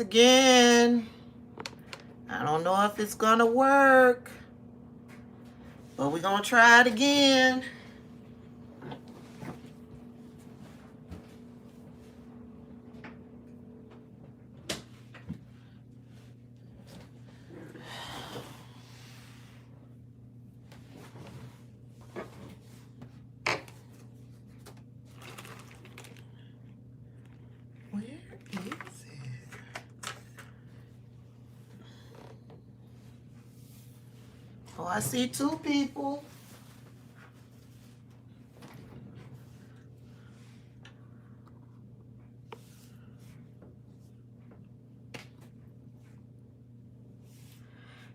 again. I don't know if it's gonna work, but we're gonna try it again. Where is it? Oh, I see 2 people.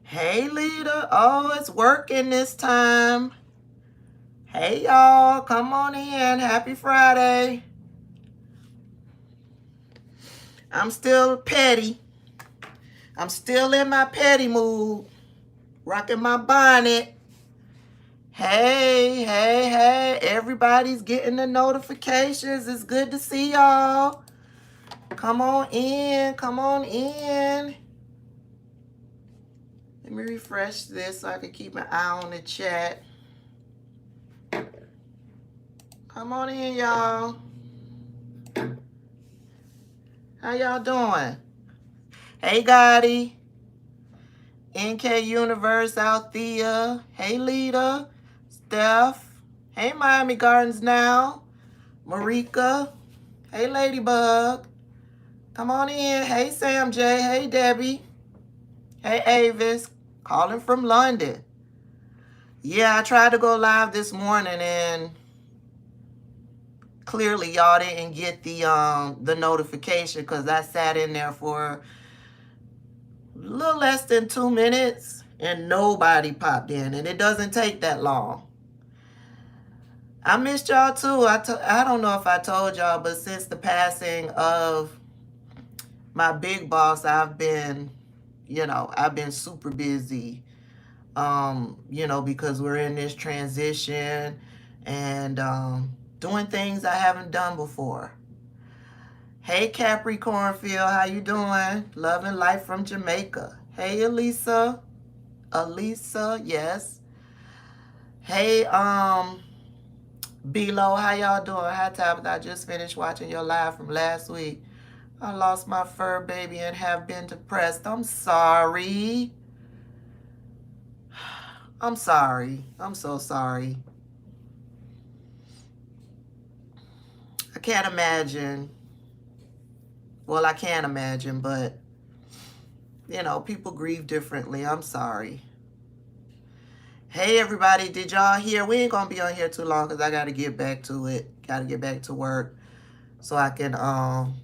Hey, Lita. Oh, it's working this time. Hey, y'all. Come on in. Happy Friday. I'm still petty. I'm still in my petty mood. Rocking my bonnet. Hey, hey, hey. Everybody's getting the notifications. It's good to see y'all. Come on in. Come on in. Let me refresh this so I can keep an eye on the chat. Come on in, y'all. How y'all doing? Hey, Gotti. NK Universe, Althea. Hey, Lita. Steph. Hey, Miami Gardens now. Marika. Hey, Ladybug. Come on in. Hey, Sam J. Hey, Debbie. Hey, Avis. Calling from London. Yeah, I tried to go live this morning and clearly y'all didn't get the notification because I sat in there for a little less than 2 minutes and nobody popped in, and it doesn't take that long. I missed y'all too. I don't know if I told y'all, but since the passing of my big boss, I've been super busy, because we're in this transition and doing things I haven't done before. Hey, Capricornfield, how you doing? Loving life from Jamaica. Hey, Elisa. Elisa, yes. Hey, Below, how y'all doing? Hi, Tabitha. I just finished watching your live from last week. I lost my fur baby and have been depressed. I'm sorry. I'm sorry. I'm so sorry. I can't imagine. Well, I can't imagine, but, people grieve differently. I'm sorry. Hey, everybody. Did y'all hear? We ain't going to be on here too long because I got to get back to it. Got to get back to work so I can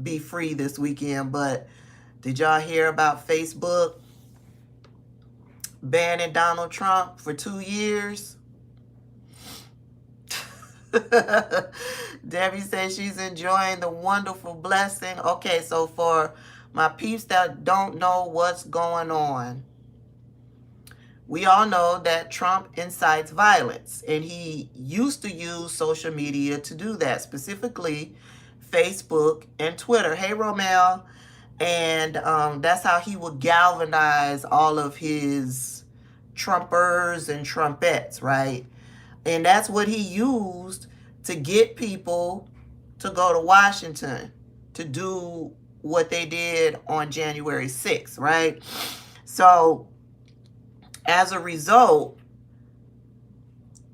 be free this weekend. But did y'all hear about Facebook banning Donald Trump for 2 years? Debbie says she's enjoying the wonderful blessing. Okay, so for my peeps that don't know what's going on, we all know that Trump incites violence, and he used to use social media to do that, specifically Facebook and Twitter. Hey, Romel. And that's how he would galvanize all of his Trumpers and Trumpettes, right? And that's what he used to get people to go to Washington to do what they did on January 6th, right? So as a result,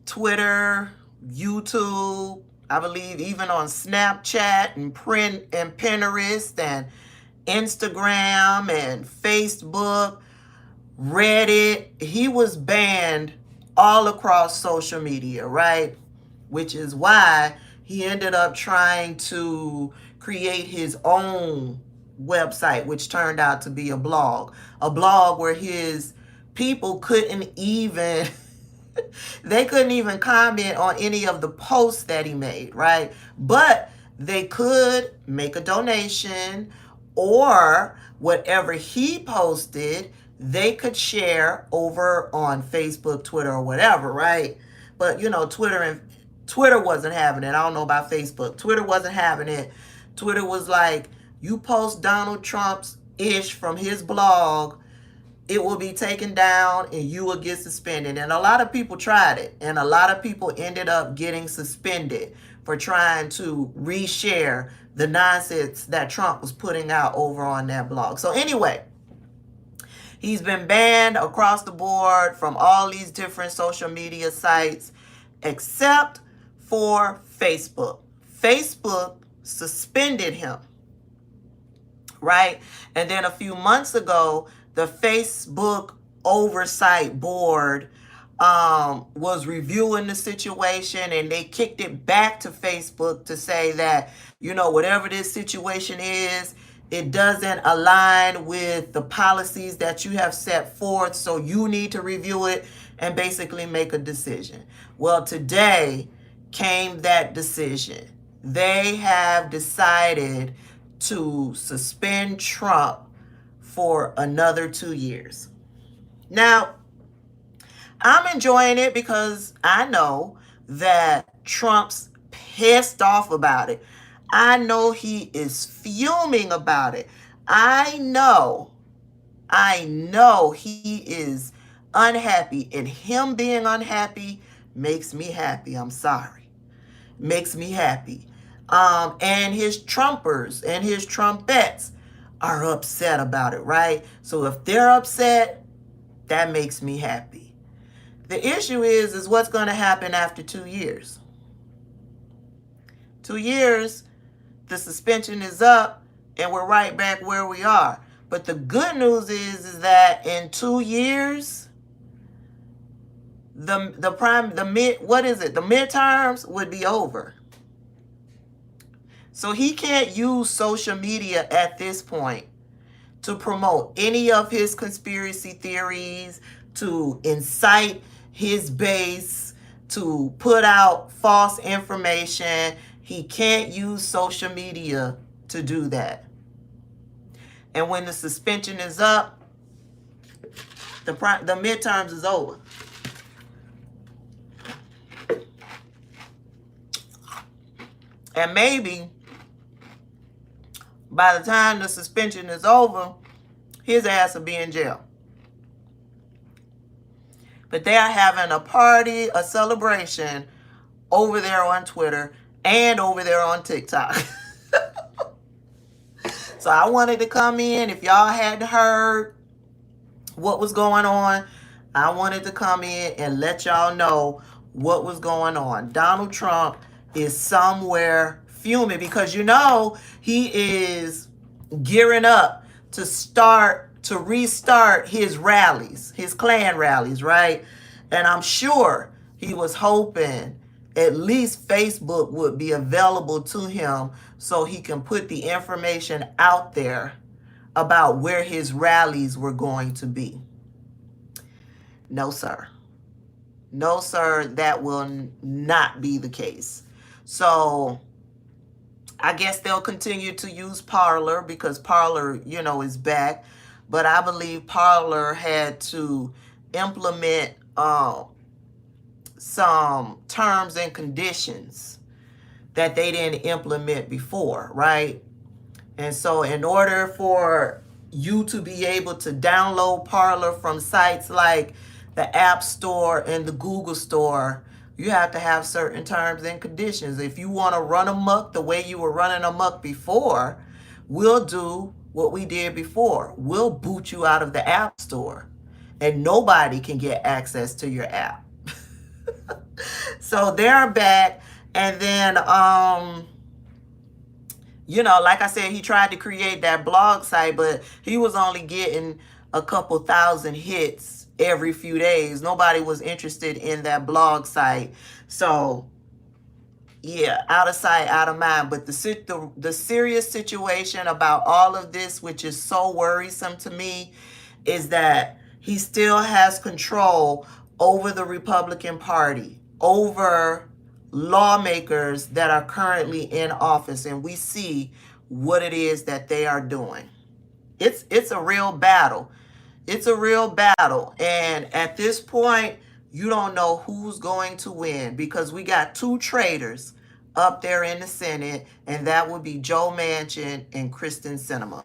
Twitter, YouTube, I believe even on Snapchat and Pinterest and Instagram and Facebook, Reddit, he was banned all across social media, right? Which is why he ended up trying to create his own website, which turned out to be a blog where his people couldn't even they couldn't even comment on any of the posts that he made, right? But they could make a donation, or whatever he posted, they could share over on Facebook, Twitter, or whatever, right? But Twitter wasn't having it. I don't know about Facebook. Twitter wasn't having it. Twitter was like, you post Donald Trump's ish from his blog, it will be taken down and you will get suspended. And a lot of people tried it, and a lot of people ended up getting suspended for trying to reshare the nonsense that Trump was putting out over on that blog. So anyway, he's been banned across the board from all these different social media sites except for Facebook. Facebook suspended him, right? And then a few months ago, the Facebook Oversight Board was reviewing the situation, and they kicked it back to Facebook to say that, whatever this situation is, it doesn't align with the policies that you have set forth, so you need to review it and basically make a decision. Well, today came that decision. They have decided to suspend Trump for another 2 years. Now, I'm enjoying it because I know that Trump's pissed off about it. I know he is fuming about it. I know he is unhappy, and him being unhappy makes me happy. I'm sorry. Makes me happy. And his Trumpers and his Trumpettes are upset about it, right? So if they're upset, that makes me happy. The issue is what's going to happen after 2 years. 2 years, the suspension is up, and we're right back where we are. But the good news is that in 2 years, the midterms would be over. So he can't use social media at this point to promote any of his conspiracy theories, to incite his base, to put out false information. He can't use social media to do that. And when the suspension is up, the midterms is over. And maybe by the time the suspension is over, his ass will be in jail. But they are having a party, a celebration over there on Twitter and over there on TikTok. So I wanted to come in. If y'all hadn't heard what was going on, I wanted to come in and let y'all know what was going on. Donald Trump is somewhere fuming because he is gearing up to restart his rallies, his Klan rallies, right? And I'm sure he was hoping at least Facebook would be available to him so he can put the information out there about where his rallies were going to be. No, sir. No, sir, that will not be the case. So I guess they'll continue to use Parler because Parler, is back. But I believe Parler had to implement some terms and conditions that they didn't implement before, right? And so in order for you to be able to download Parler from sites like the App Store and the Google Store, you have to have certain terms and conditions. If you want to run amok the way you were running amok before, we'll do what we did before. We'll boot you out of the App Store, and nobody can get access to your app. So they're back. And then, like I said, he tried to create that blog site, but he was only getting a couple thousand hits every few days. Nobody was interested in that blog site. So yeah, out of sight, out of mind. But the serious situation about all of this, which is so worrisome to me, is that he still has control over the Republican Party, over lawmakers that are currently in office, and we see what it is that they are doing. It's a real battle. It's a real battle. And at this point, you don't know who's going to win because we got two traitors up there in the Senate, and that would be Joe Manchin and Kristen Sinema.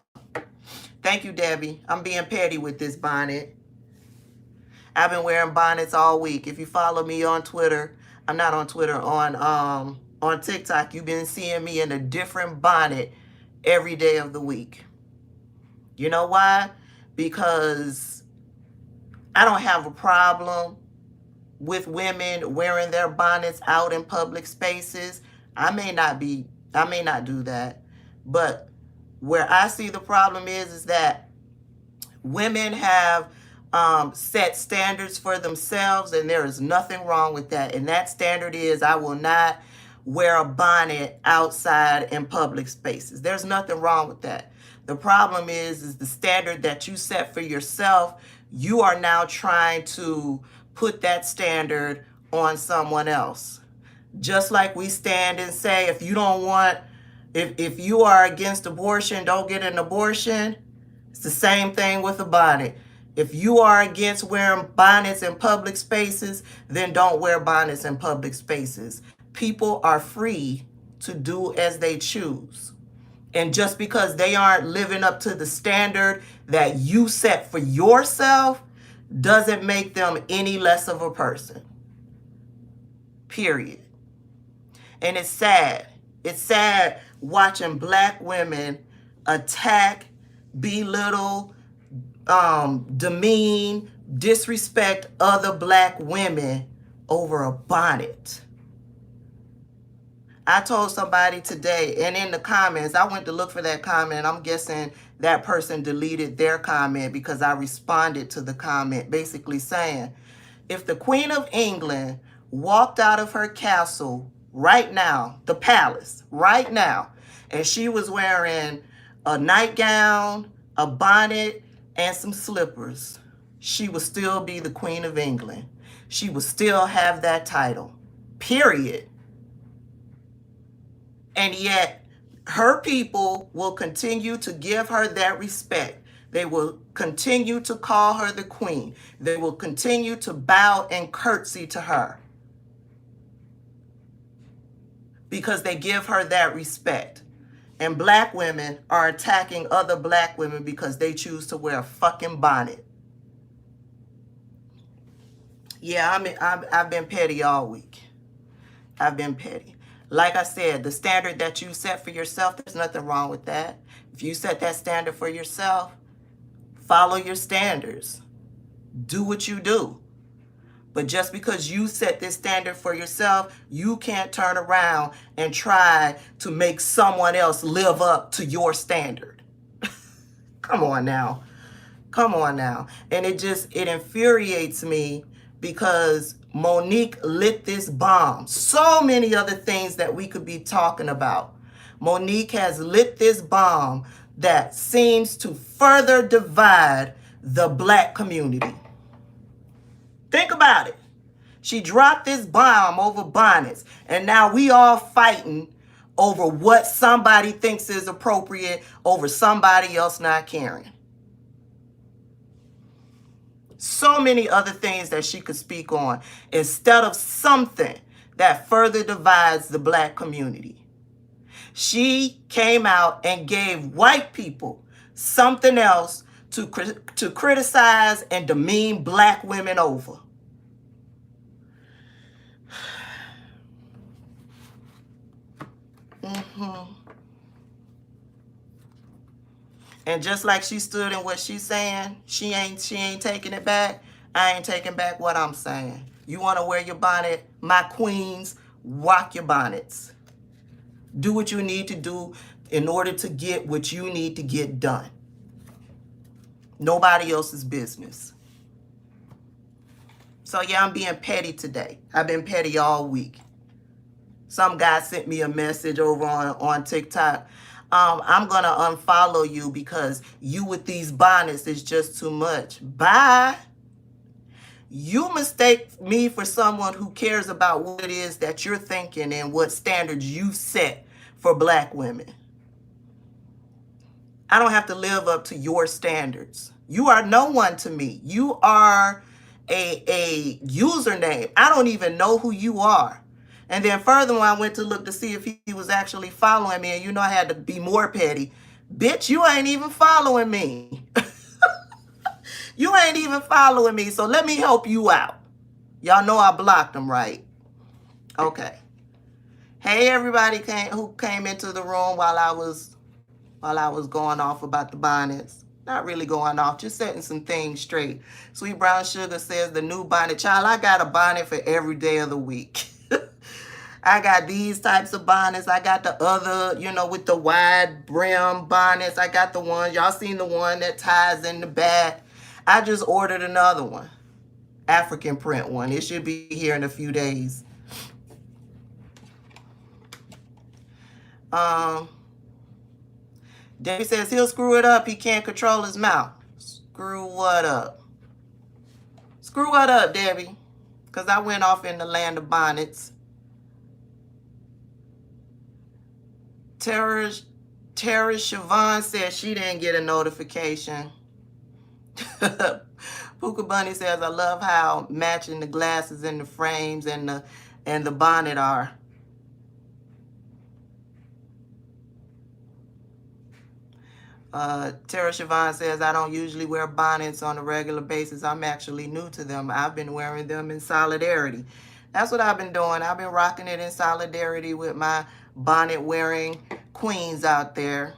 Thank you, Debbie. I'm being petty with this bonnet. I've been wearing bonnets all week. If you follow me on Twitter, I'm not on Twitter, on TikTok, you've been seeing me in a different bonnet every day of the week. You know why? Because I don't have a problem with women wearing their bonnets out in public spaces. I may not do that. But where I see the problem is that women have set standards for themselves, and there is nothing wrong with that. And that standard is, I will not wear a bonnet outside in public spaces. There's nothing wrong with that. The problem is the standard that you set for yourself. You are now trying to put that standard on someone else. Just like we stand and say, if you don't want, if you are against abortion, don't get an abortion. It's the same thing with a bonnet. If you are against wearing bonnets in public spaces, then don't wear bonnets in public spaces. People are free to do as they choose. And just because they aren't living up to the standard that you set for yourself doesn't make them any less of a person. Period. And it's sad. It's sad watching Black women attack, belittle, demean, disrespect other Black women over a bonnet. I told somebody today, and in the comments, I went to look for that comment. I'm guessing that person deleted their comment because I responded to the comment basically saying, if the Queen of England walked out of her castle right now, the palace, right now, and she was wearing a nightgown, a bonnet, and some slippers, she would still be the Queen of England. She would still have that title, period. And yet, her people will continue to give her that respect. They will continue to call her the queen. They will continue to bow and curtsy to her because they give her that respect. And Black women are attacking other Black women because they choose to wear a fucking bonnet. Yeah, I've been petty all week. I've been petty. Like I said, the standard that you set for yourself, there's nothing wrong with that. If you set that standard for yourself, follow your standards. Do what you do. But just because you set this standard for yourself, you can't turn around and try to make someone else live up to your standard. Come on now. Come on now. And it infuriates me because Monique lit this bomb. So many other things that we could be talking about. Monique has lit this bomb that seems to further divide the Black community. Think about it. She dropped this bomb over bonnets, and now we all fighting over what somebody thinks is appropriate over somebody else not caring. So many other things that she could speak on instead of something that further divides the Black community. She came out and gave white people something else to criticize and demean Black women over. And just like she stood in what she's saying, she ain't taking it back. I ain't taking back what I'm saying. You want to wear your bonnet, my queens, rock your bonnets. Do what you need to do in order to get what you need to get done. Nobody else's business. So yeah, I'm being petty today. I've been petty all week. Some guy sent me a message over on TikTok. I'm going to unfollow you because you with these bonnets is just too much. Bye. You mistake me for someone who cares about what it is that you're thinking and what standards you set for Black women. I don't have to live up to your standards. You are no one to me. You are a username. I don't even know who you are. And then furthermore, I went to look to see if he was actually following me. And you know, I had to be more petty. Bitch, you ain't even following me. You ain't even following me. So let me help you out. Y'all know I blocked him, right? Okay. Hey, everybody who came into the room while I was going off about the bonnets. Not really going off, just setting some things straight. Sweet Brown Sugar says the new bonnet. Child, I got a bonnet for every day of the week. I got these types of bonnets. I got the other, you know, with the wide brim bonnets. I got the one, y'all seen the one that ties in the back. I just ordered another one. African print one. It should be here in a few days. Debbie says he'll screw it up. He can't control his mouth. Screw what up? Screw what up, Debbie? Because I went off in the land of bonnets. Tara Siobhan says she didn't get a notification. Puka Bunny says, I love how matching the glasses and the frames and the bonnet are. Tara Siobhan says, I don't usually wear bonnets on a regular basis. I'm actually new to them. I've been wearing them in solidarity. That's what I've been doing. I've been rocking it in solidarity with my bonnet wearing queens out there.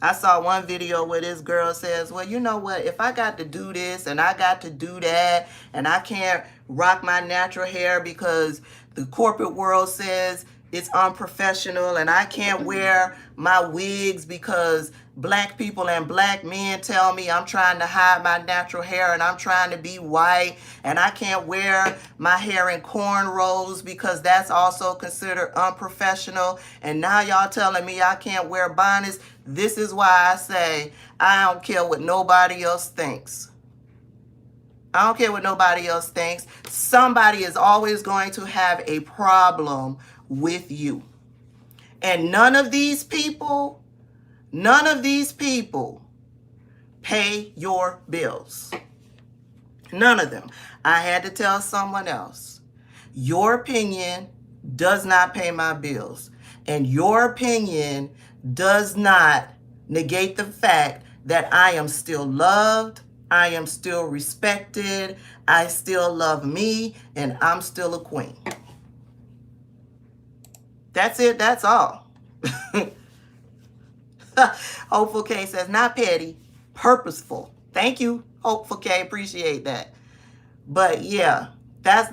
I saw one video where this girl says, well, you know what? If I got to do this and I got to do that and I can't rock my natural hair because the corporate world says it's unprofessional and I can't wear my wigs because black people and black men tell me I'm trying to hide my natural hair and I'm trying to be white, and I can't wear my hair in cornrows because that's also considered unprofessional, and now y'all telling me I can't wear bonnets. This is why I say I don't care what nobody else thinks. I don't care what nobody else thinks. Somebody is always going to have a problem with you. And none of these people pay your bills. None of them. I had to tell someone else, your opinion does not pay my bills. And your opinion does not negate the fact that I am still loved, I am still respected, I still love me, and I'm still a queen. That's it, that's all. Hopeful K says, not petty, purposeful. Thank you, Hopeful K, appreciate that. But yeah, that's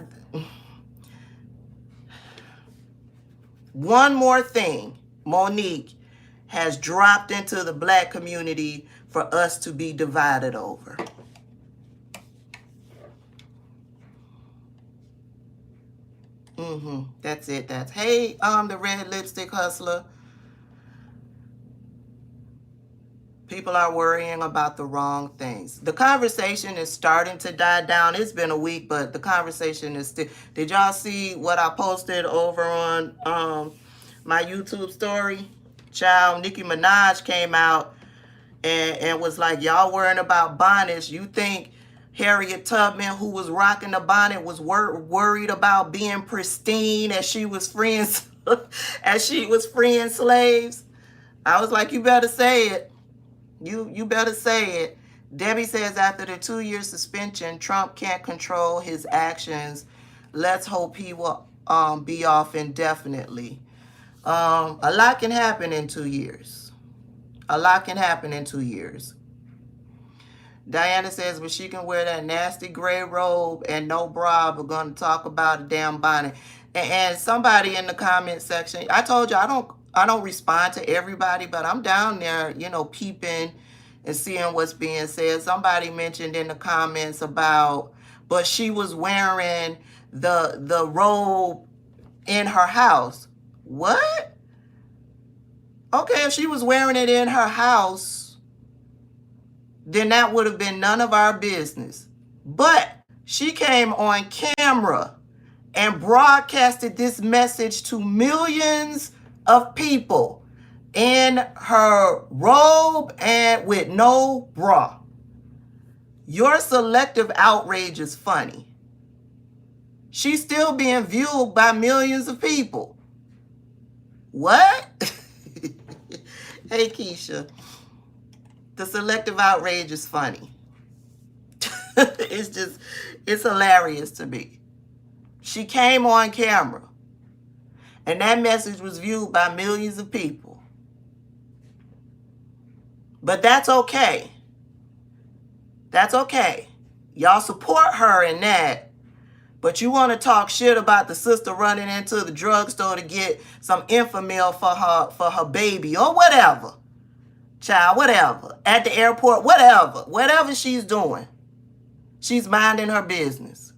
one more thing Monique has dropped into the black community for us to be divided over. That's it. That's, hey, the red lipstick hustler. People are worrying about the wrong things. The conversation is starting to die down. It's been a week, but the conversation is still. Did y'all see what I posted over on my YouTube story? Child, Nicki Minaj came out and was like, y'all worrying about bonnets. You think Harriet Tubman, who was rocking the bonnet, was worried about being pristine as she was freeing slaves? I was like, you better say it. You better say it. Debbie says after the 2-year suspension, Trump can't control his actions. Let's hope he will be off indefinitely. A lot can happen in 2 years. A lot can happen in 2 years. Diana says, but she can wear that nasty gray robe and no bra. We're going to talk about a damn bonnet. And somebody in the comment section, I told you I don't respond to everybody, but I'm down there, you know, peeping and seeing what's being said. Somebody mentioned in the comments about, but she was wearing the robe in her house. What? Okay, if she was wearing it in her house, then that would have been none of our business. But she came on camera and broadcasted this message to millions of people in her robe and with no bra. Your selective outrage is funny. She's still being viewed by millions of people. What? Hey, Keisha. The selective outrage is funny. It's hilarious to me. She came on camera, and that message was viewed by millions of people. But that's okay. That's okay. Y'all support her in that. But you want to talk shit about the sister running into the drugstore to get some Enfamil for her baby or whatever. Child, whatever. At the airport, whatever. Whatever she's doing. She's minding her business.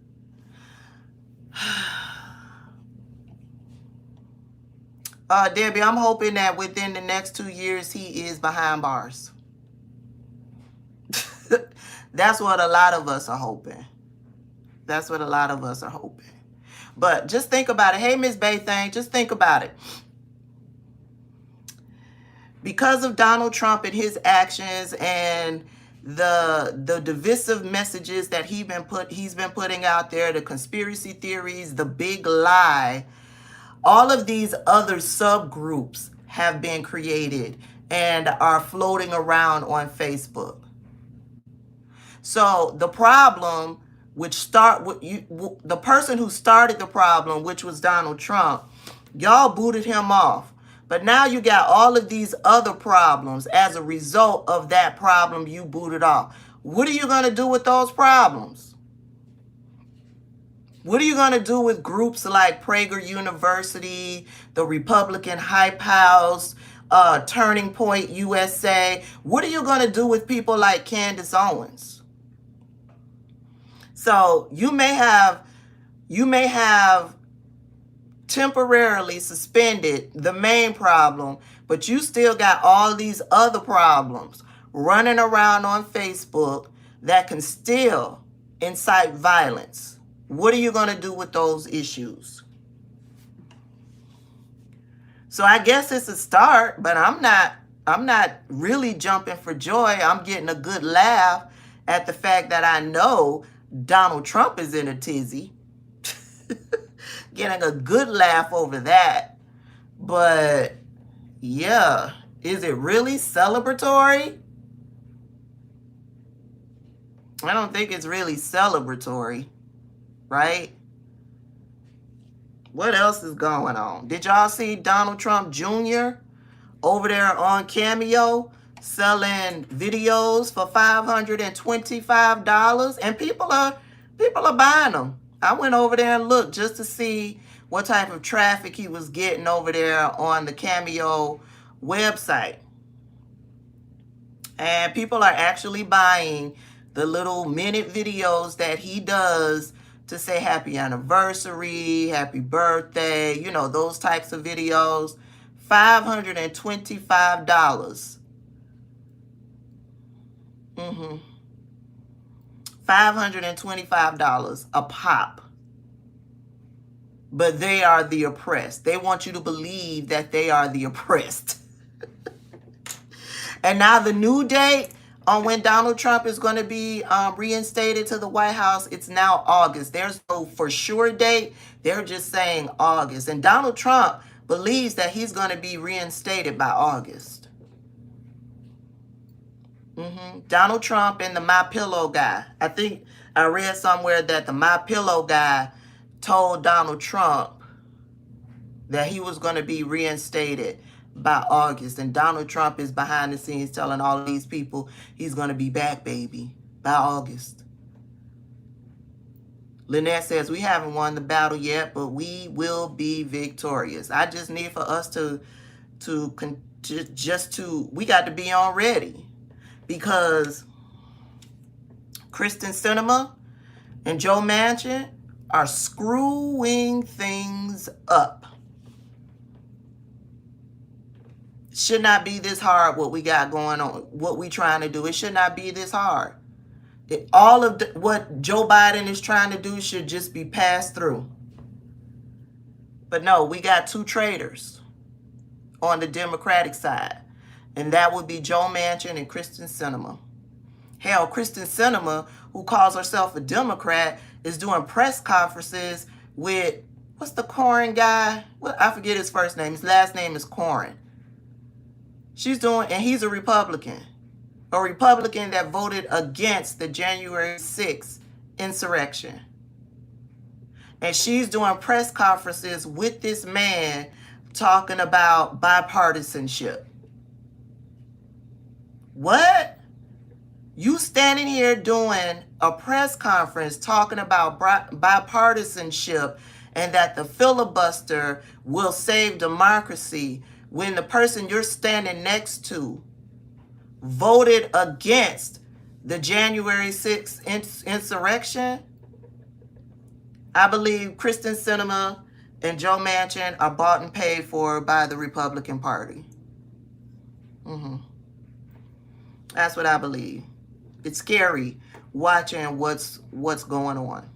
Debbie, I'm hoping that within the next 2 years, he is behind bars. That's what a lot of us are hoping. That's what a lot of us are hoping. But just think about it. Hey, Miss Baythang, just think about it. Because of Donald Trump and his actions and the divisive messages that he's been putting out there, the conspiracy theories, the big lie, all of these other subgroups have been created and are floating around on Facebook. So the problem, the person who started the problem, which was Donald Trump, y'all booted him off. But now you got all of these other problems as a result of that problem you booted off. What are you going to do with those problems? What are you going to do with groups like Prager University, the Republican Hype House, Turning Point USA? What are you going to do with people like Candace Owens? So you may have temporarily suspended the main problem, but you still got all these other problems running around on Facebook that can still incite violence. What are you going to do with those issues? So I guess it's a start, but I'm not really jumping for joy. I'm getting a good laugh at the fact that I know Donald Trump is in a tizzy. Getting a good laugh over that. But yeah, is it really celebratory? I don't think it's really celebratory, right? What else is going on? Did y'all see Donald Trump Jr. over there on Cameo selling videos for $525? And people are buying them. I went over there and looked just to see what type of traffic he was getting over there on the Cameo website. And people are actually buying the little minute videos that he does to say happy anniversary, happy birthday, you know, those types of videos. $525. $525 a pop. But they are the oppressed. They want you to believe that they are the oppressed. And now the new date on when Donald Trump is going to be reinstated to the White House, it's now August. There's no for sure date. They're just saying August. And Donald Trump believes that he's going to be reinstated by August. Donald Trump and the My Pillow guy. I think I read somewhere that the My Pillow guy told Donald Trump that he was going to be reinstated by August. And Donald Trump is behind the scenes telling all of these people he's going to be back, baby, by August. Lynette says, we haven't won the battle yet, but we will be victorious. I just need for us we got to be on ready. Because Kristen Sinema and Joe Manchin are screwing things up. It should not be this hard what we got going on, what we trying to do. It should not be this hard. All of what Joe Biden is trying to do should just be passed through. But no, we got two traitors on the Democratic side. And that would be Joe Manchin and Kristen Sinema. Hell, Kristen Sinema, who calls herself a Democrat, is doing press conferences with, what's the Corin guy? Well, I forget his first name. His last name is Corin. She's doing, and he's a Republican that voted against the January 6th insurrection. And she's doing press conferences with this man talking about bipartisanship. What? You standing here doing a press conference talking about bipartisanship and that the filibuster will save democracy when the person you're standing next to voted against the January 6th insurrection? I believe Kristen Sinema and Joe Manchin are bought and paid for by the Republican Party. That's what I believe. It's scary watching what's going on.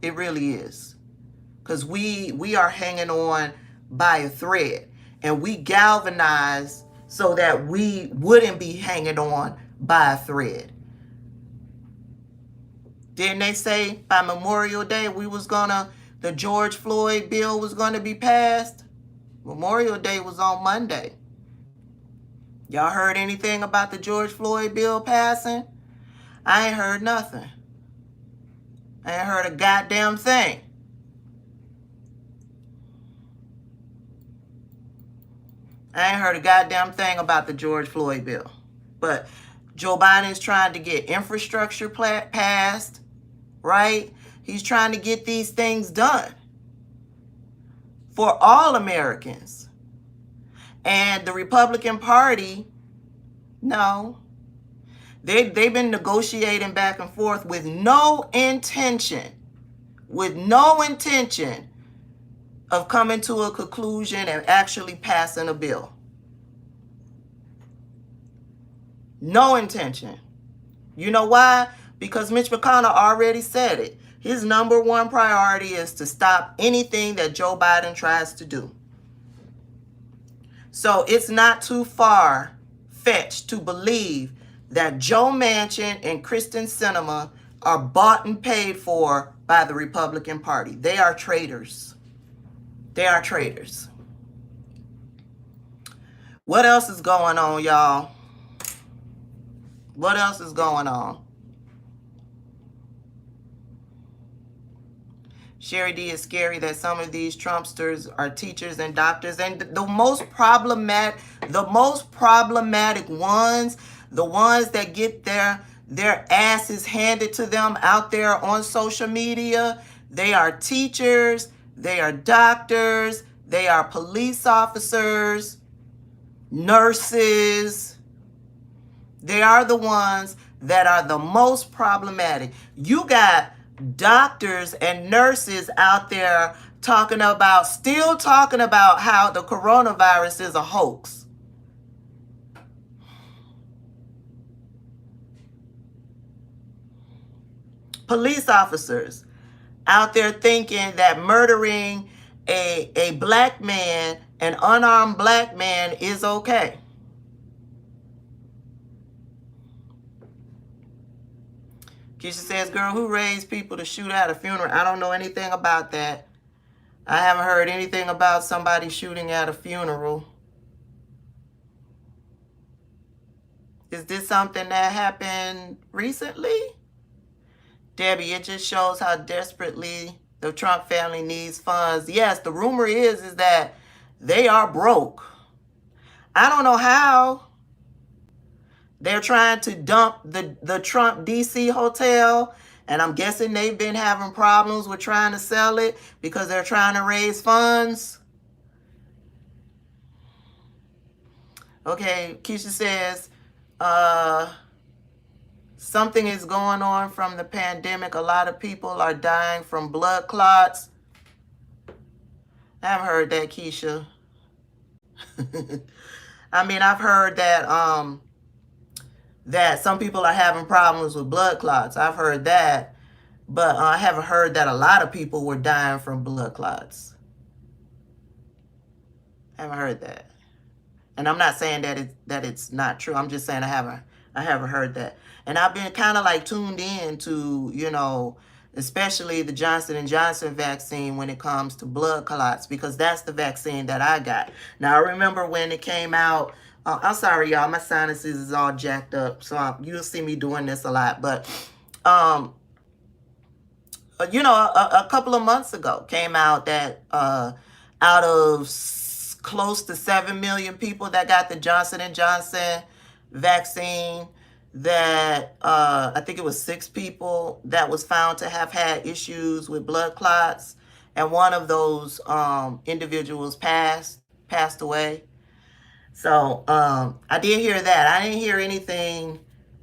It really is. Because we are hanging on by a thread. And we galvanize so that we wouldn't be hanging on by a thread. Didn't they say by Memorial Day the George Floyd bill was going to be passed? Memorial Day was on Monday. Y'all heard anything about the George Floyd bill passing? I ain't heard nothing. I ain't heard a goddamn thing. I ain't heard a goddamn thing about the George Floyd bill. But Joe Biden's trying to get infrastructure passed, right? He's trying to get these things done for all Americans. And the Republican Party, no. They've been negotiating back and forth with no intention of coming to a conclusion and actually passing a bill. No intention. You know why? Because Mitch McConnell already said it. His number one priority is to stop anything that Joe Biden tries to do. So it's not too far-fetched to believe that Joe Manchin and Kristen Sinema are bought and paid for by the Republican Party. They are traitors. They are traitors. What else is going on, y'all? What else is going on? Sherry D, is scary that some of these Trumpsters are teachers and doctors. And the most problematic ones, the ones that get their asses handed to them out there on social media, they are teachers, they are doctors, they are police officers, nurses. They are the ones that are the most problematic. You got doctors and nurses out there still talking about how the coronavirus is a hoax. Police officers out there thinking that murdering a black man, an unarmed black man, is okay. Keisha says, girl, who raised people to shoot at a funeral? I don't know anything about that. I haven't heard anything about somebody shooting at a funeral. Is this something that happened recently? Debbie, it just shows how desperately the Trump family needs funds. Yes, the rumor is that they are broke. I don't know how. They're trying to dump the Trump DC hotel, and I'm guessing they've been having problems with trying to sell it because they're trying to raise funds. Okay, Keisha says, something is going on from the pandemic. A lot of people are dying from blood clots. I haven't heard that, Keisha. I mean, I've heard that that some people are having problems with blood clots. I've heard that, but I haven't heard that a lot of people were dying from blood clots. I haven't heard that. And I'm not saying that it's not true. I'm just saying I haven't heard that. And I've been kind of like tuned in to, especially the Johnson & Johnson vaccine when it comes to blood clots, because that's the vaccine that I got. Now, I remember when it came out, I'm sorry, y'all, my sinuses is all jacked up, so you'll see me doing this a lot, but, a couple of months ago came out that out of close to 7 million people that got the Johnson & Johnson vaccine, that I think it was 6 people that was found to have had issues with blood clots, and one of those individuals passed away. So I did hear that. I didn't hear anything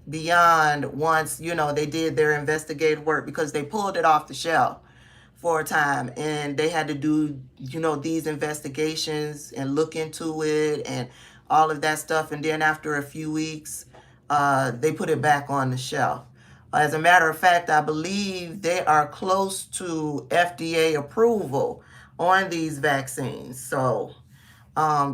beyond once, they did their investigative work, because they pulled it off the shelf for a time, and they had to do, these investigations and look into it and all of that stuff. And then after a few weeks, they put it back on the shelf. As a matter of fact, I believe they are close to FDA approval on these vaccines. So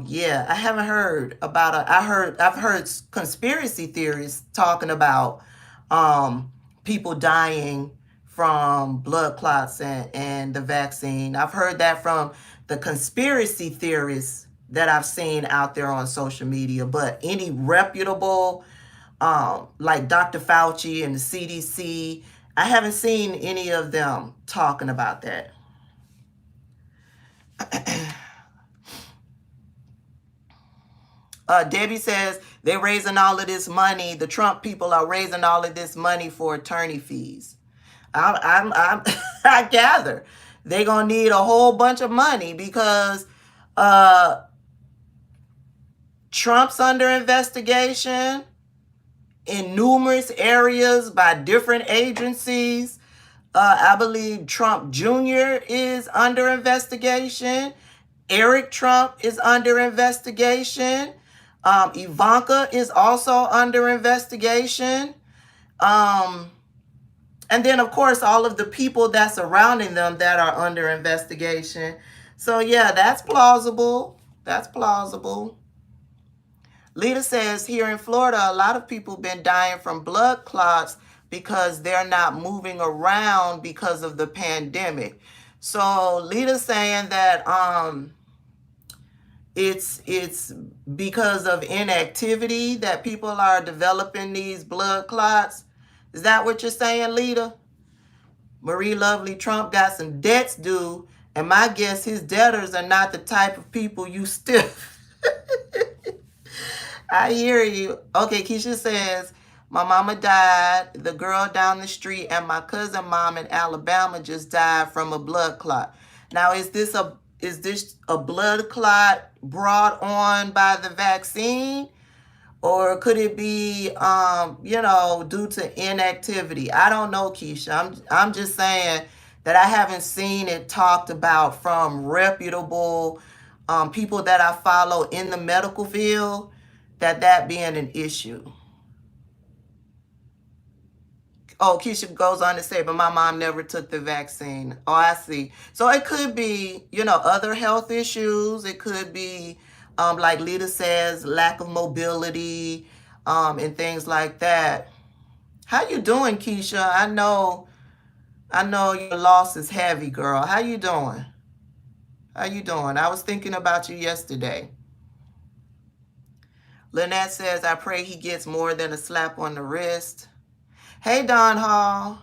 yeah, I haven't heard about I've heard conspiracy theories talking about people dying from blood clots and the vaccine. I've heard that from the conspiracy theorists that I've seen out there on social media, but any reputable, like Dr. Fauci and the CDC, I haven't seen any of them talking about that. Debbie says they're raising all of this money. The Trump people are raising all of this money for attorney fees. I gather they're gonna need a whole bunch of money, because Trump's under investigation in numerous areas by different agencies. I believe Trump Jr. is under investigation. Eric Trump is under investigation. Ivanka is also under investigation. And then, of course, all of the people that's surrounding them that are under investigation. So, yeah, that's plausible. That's plausible. Lita says here in Florida, a lot of people been dying from blood clots because they're not moving around because of the pandemic. So Lita's saying that it's because of inactivity that people are developing these blood clots. Is that what you're saying, Lita? Marie Lovely, Trump got some debts due, and my guess his debtors are not the type of people you still... I hear you. Okay, Keisha says, my mama died, the girl down the street, and my cousin mom in Alabama just died from a blood clot. Now, is this a blood clot brought on by the vaccine? Or could it be, due to inactivity? I don't know, Keisha. I'm just saying that I haven't seen it talked about from reputable people that I follow in the medical field, that being an issue. Oh, Keisha goes on to say, but my mom never took the vaccine. Oh, I see. So it could be, other health issues. It could be, like Lita says, lack of mobility, and things like that. How you doing, Keisha? I know your loss is heavy, girl. How you doing? How you doing? I was thinking about you yesterday. Lynette says, I pray he gets more than a slap on the wrist. Hey, Don Hall.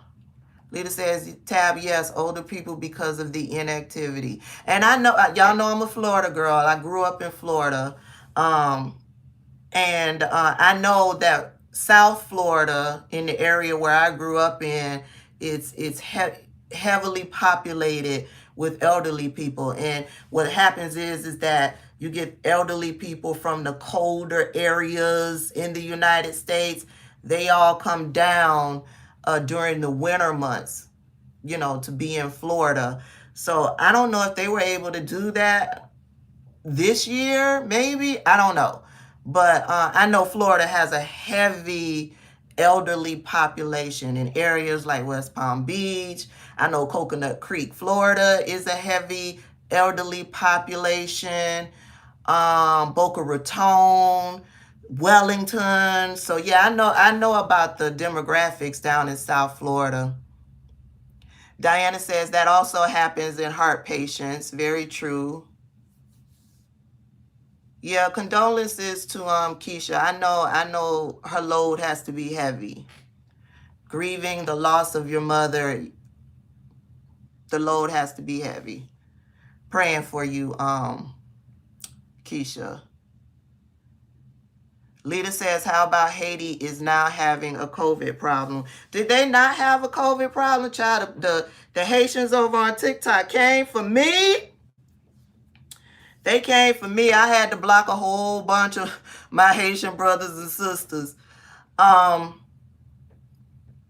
Lita says, Tab, yes, older people because of the inactivity. And I know, y'all know I'm a Florida girl. I grew up in Florida. And I know that South Florida, in the area where I grew up in, it's heavily populated with elderly people. And what happens is that you get elderly people from the colder areas in the United States. They all come down during the winter months, to be in Florida. So I don't know if they were able to do that this year, maybe. I don't know. But I know Florida has a heavy elderly population in areas like West Palm Beach. I know Coconut Creek, Florida is a heavy elderly population. Boca Raton, Wellington. So yeah, I know about the demographics down in South Florida. Diana says that also happens in heart patients. Very true. Yeah, condolences to Keisha. I know her load has to be heavy. Grieving the loss of your mother, the load has to be heavy. Praying for you, Keisha. Lita says, how about Haiti is now having a COVID problem? Did they not have a COVID problem, child? The Haitians over on TikTok came for me. They came for me. I had to block a whole bunch of my Haitian brothers and sisters.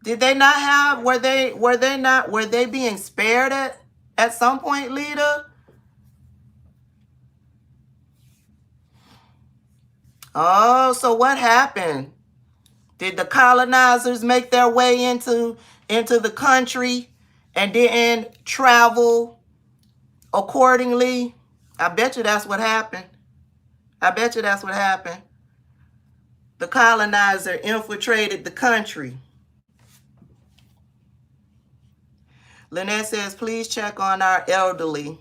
Did they not have, were they being spared at some point, Lita? Oh, so what happened? Did the colonizers make their way into the country and didn't travel accordingly? I bet you that's what happened. I bet you that's what happened. The colonizer infiltrated the country. Lynette says, please check on our elderly.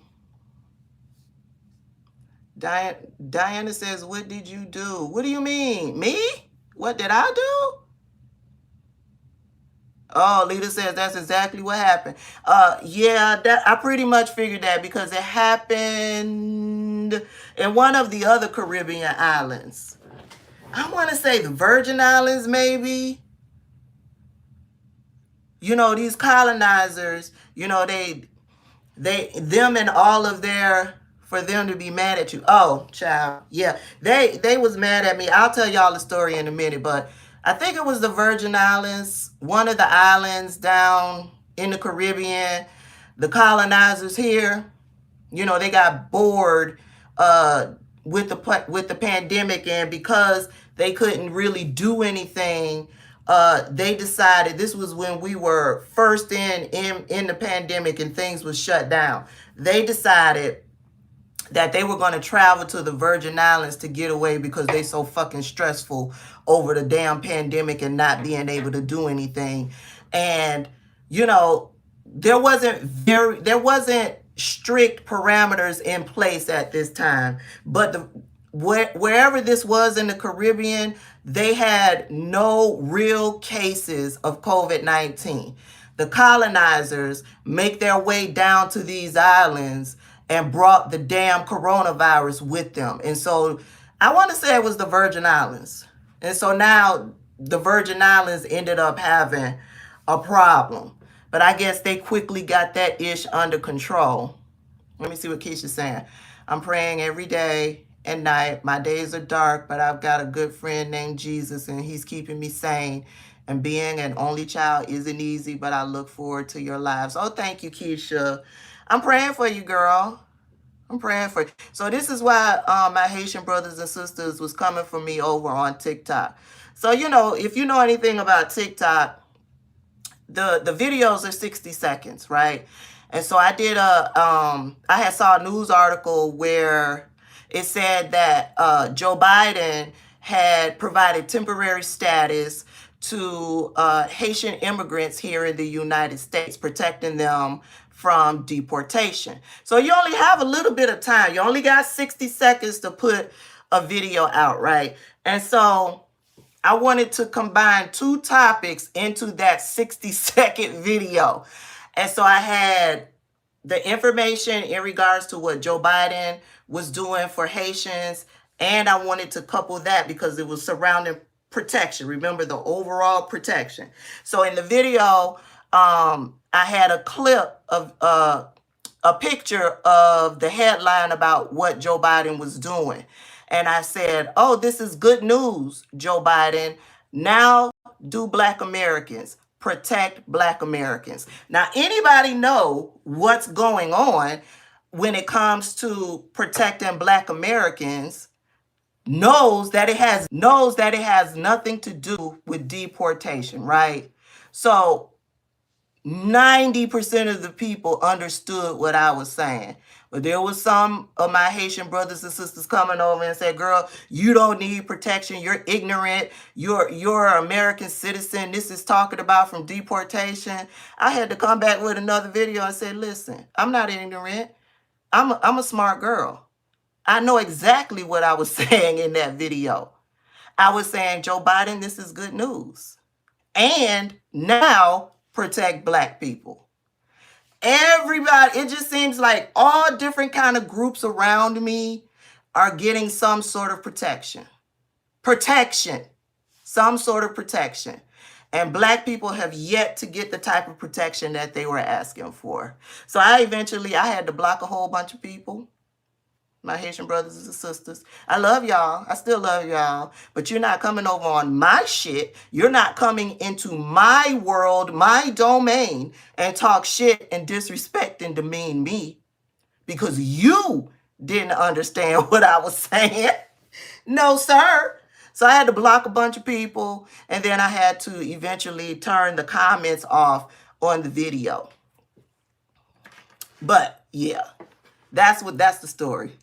Diana says, what did you do? What do you mean? Me? What did I do? Oh, Lita says that's exactly what happened. Yeah, that I pretty much figured that because it happened in one of the other Caribbean islands. I want to say the Virgin Islands, maybe. You know, these colonizers, you know, them and all of their, for them to be mad at you. Oh, child. Yeah, they was mad at me. I'll tell y'all the story in a minute, but I think it was the Virgin Islands, one of the islands down in the Caribbean. The colonizers here, you know, they got bored with the pandemic, and because they couldn't really do anything, they decided, this was when we were first in the pandemic and things was shut down. They decided that they were going to travel to the Virgin Islands to get away because they so fucking stressful over the damn pandemic and not being able to do anything. And, you know, there wasn't strict parameters in place at this time. But wherever this was in the Caribbean, they had no real cases of COVID-19. The colonizers make their way down to these islands and brought the damn coronavirus with them. And so I want to say it was the Virgin Islands. And so now the Virgin Islands ended up having a problem. But I guess they quickly got that ish under control. Let me see what Keisha's saying. I'm praying every day and night. My days are dark, but I've got a good friend named Jesus, and he's keeping me sane. And being an only child isn't easy, but I look forward to your lives. Oh, thank you, Keisha. I'm praying for you, girl. I'm praying for you. So this is why my Haitian brothers and sisters was coming for me over on TikTok. So, you know, if you know anything about TikTok, the videos are 60 seconds, right? And so I did I had saw a news article where it said that Joe Biden had provided temporary status to Haitian immigrants here in the United States, protecting them from deportation. So you only have a little bit of time. You only got 60 seconds to put a video out, right? And so I wanted to combine two topics into that 60-second video. And so I had the information in regards to what Joe Biden was doing for Haitians, and I wanted to couple that because it was surrounding protection. Remember, the overall protection. So in the video, I had a clip of a picture of the headline about what Joe Biden was doing. And I said, oh, this is good news, Joe Biden. Now do Black Americans. Protect Black Americans. Now, anybody know what's going on when it comes to protecting Black Americans knows that it has nothing to do with deportation, right? So 90% of the people understood what I was saying. But there was some of my Haitian brothers and sisters coming over and said, girl, you don't need protection. You're ignorant. You're an American citizen. This is talking about from deportation. I had to come back with another video and say, listen, I'm not ignorant. I'm a smart girl. I know exactly what I was saying in that video. I was saying, Joe Biden, this is good news. And now protect Black people. Everybody, it just seems like all different kind of groups around me are getting some sort of protection. Some sort of protection. And Black people have yet to get the type of protection that they were asking for. So I had to block a whole bunch of people. My Haitian brothers and sisters. I love y'all. I still love y'all. But you're not coming over on my shit. You're not coming into my world, my domain, and talk shit and disrespect and demean me because you didn't understand what I was saying. No, sir. So I had to block a bunch of people, and then I had to eventually turn the comments off on the video. But yeah, that's the story.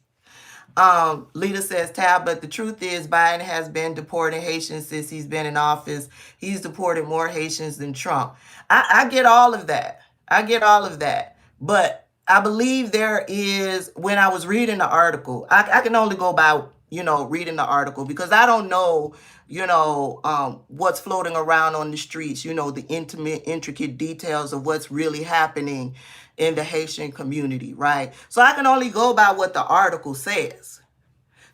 Lita says, Tab, but the truth is Biden has been deporting Haitians since he's been in office. He's deported more Haitians than Trump. I get all of that. But I believe there is, when I was reading the article, I can only go by, reading the article because I don't know, what's floating around on the streets, the intricate details of what's really happening in the Haitian community, right? So I can only go by what the article says.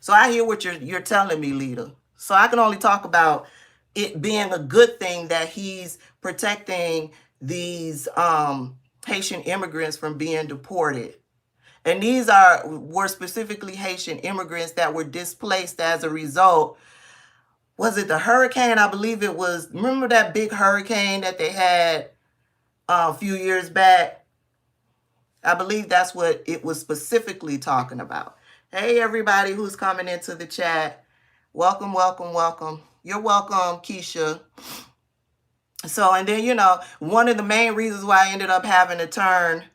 So I hear what you're telling me, Lita. So I can only talk about it being a good thing that he's protecting these Haitian immigrants from being deported. And these were specifically Haitian immigrants that were displaced as a result. Was it the hurricane? I believe it was. Remember that big hurricane that they had a few years back? I believe that's what it was specifically talking about. Hey, everybody who's coming into the chat. Welcome, welcome, welcome. You're welcome, Keisha. So, and then, one of the main reasons why I ended up having to turn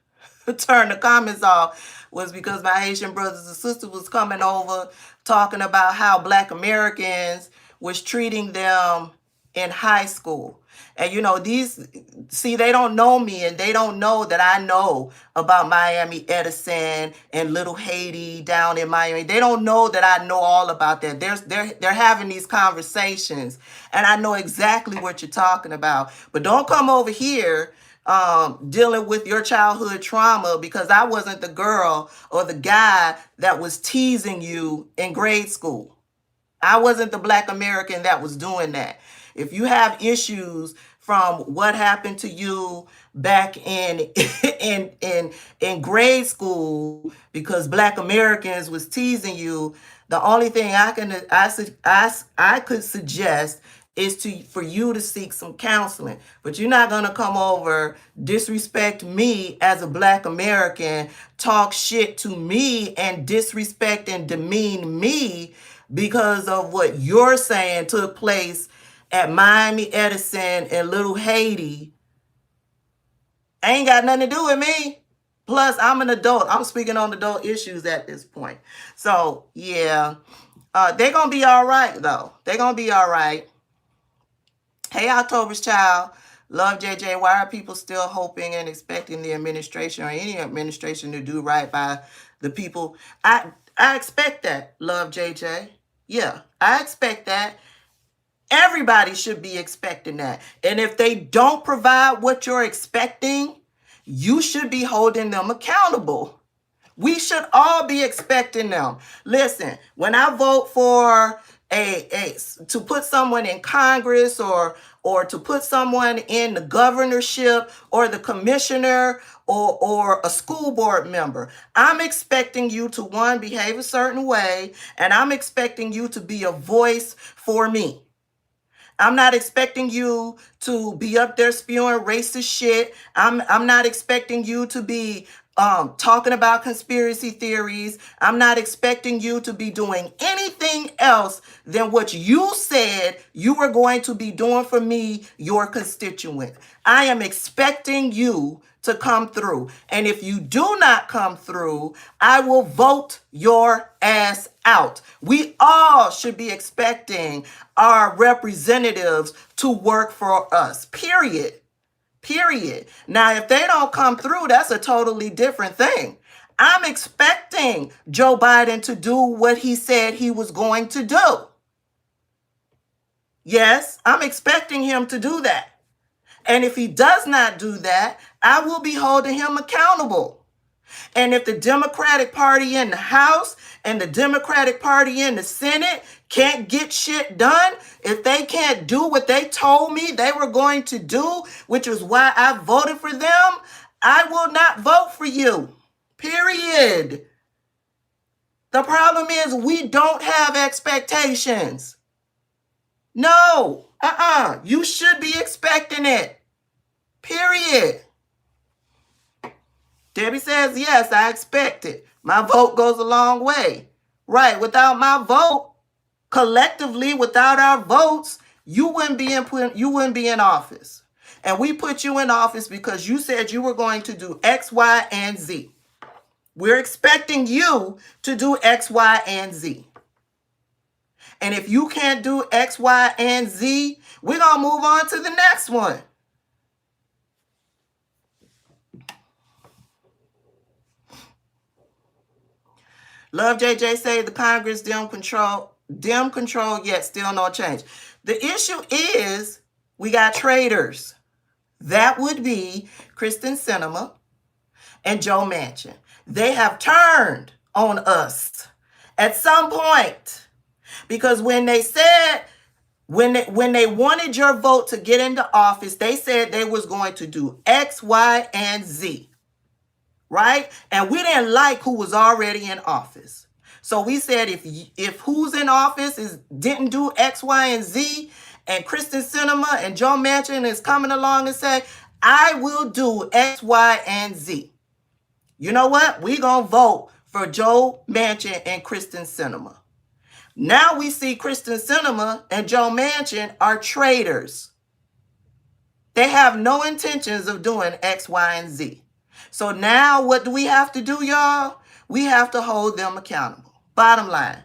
the comments off was because my Haitian brothers and sisters was coming over talking about how Black Americans was treating them in high school. And they don't know me, and they don't know that I know about Miami Edison and Little Haiti down in Miami. They don't know that I know all about that. They're having these conversations, and I know exactly what you're talking about. But don't come over here dealing with your childhood trauma because I wasn't the girl or the guy that was teasing you in grade school. I wasn't the Black American that was doing that. If you have issues from what happened to you back in grade school because Black Americans was teasing you, the only thing I could suggest is for you to seek some counseling. But you're not gonna come over, disrespect me as a Black American, talk shit to me and disrespect and demean me because of what you're saying took place at Miami Edison and Little Haiti. Ain't got nothing to do with me. Plus, I'm an adult. I'm speaking on adult issues at this point. So, yeah. They're going to be all right, though. They're going to be all right. Hey, October's child. Love JJ. Why are people still hoping and expecting the administration or any administration to do right by the people? I expect that, Love JJ. Yeah, I expect that. Everybody should be expecting that. And if they don't provide what you're expecting, you should be holding them accountable. We should all be expecting them. Listen, when I vote for to put someone in Congress or to put someone in the governorship or the commissioner or a school board member, I'm expecting you to, one, behave a certain way, and I'm expecting you to be a voice for me. I'm not expecting you to be up there spewing racist shit. I'm not expecting you to be talking about conspiracy theories. I'm not expecting you to be doing anything else than what you said you were going to be doing for me, your constituent. I am expecting you to come through. And if you do not come through, I will vote your ass out. We all should be expecting our representatives to work for us, period. Period. Now, if they don't come through, that's a totally different thing. I'm expecting Joe Biden to do what he said he was going to do. Yes, I'm expecting him to do that. And if he does not do that, I will be holding him accountable. And if the Democratic Party in the House and the Democratic Party in the Senate can't get shit done, if they can't do what they told me they were going to do, which is why I voted for them, I will not vote for you. Period. The problem is we don't have expectations. No. You should be expecting it. Period. Debbie says, yes, I expect it. My vote goes a long way. Right. Without my vote, collectively, without our votes, you wouldn't be in office. And we put you in office because you said you were going to do X, Y, and Z. We're expecting you to do X, Y, and Z. And if you can't do X, Y, and Z, we're going to move on to the next one. Love JJ say the Congress dim control, yet still no change. The issue is we got traitors. That would be Kristen Sinema and Joe Manchin. They have turned on us at some point because when they said, when they wanted your vote to get into office, they said they was going to do X, Y, and Z. Right? And we didn't like who was already in office. So we said if who's in office didn't do X, Y, and Z, and Kristen Sinema and Joe Manchin is coming along and say, I will do X, Y, and Z. You know what? We're going to vote for Joe Manchin and Kristen Sinema. Now we see Kristen Sinema and Joe Manchin are traitors. They have no intentions of doing X, Y, and Z. So now what do we have to do, y'all? We have to hold them accountable. Bottom line.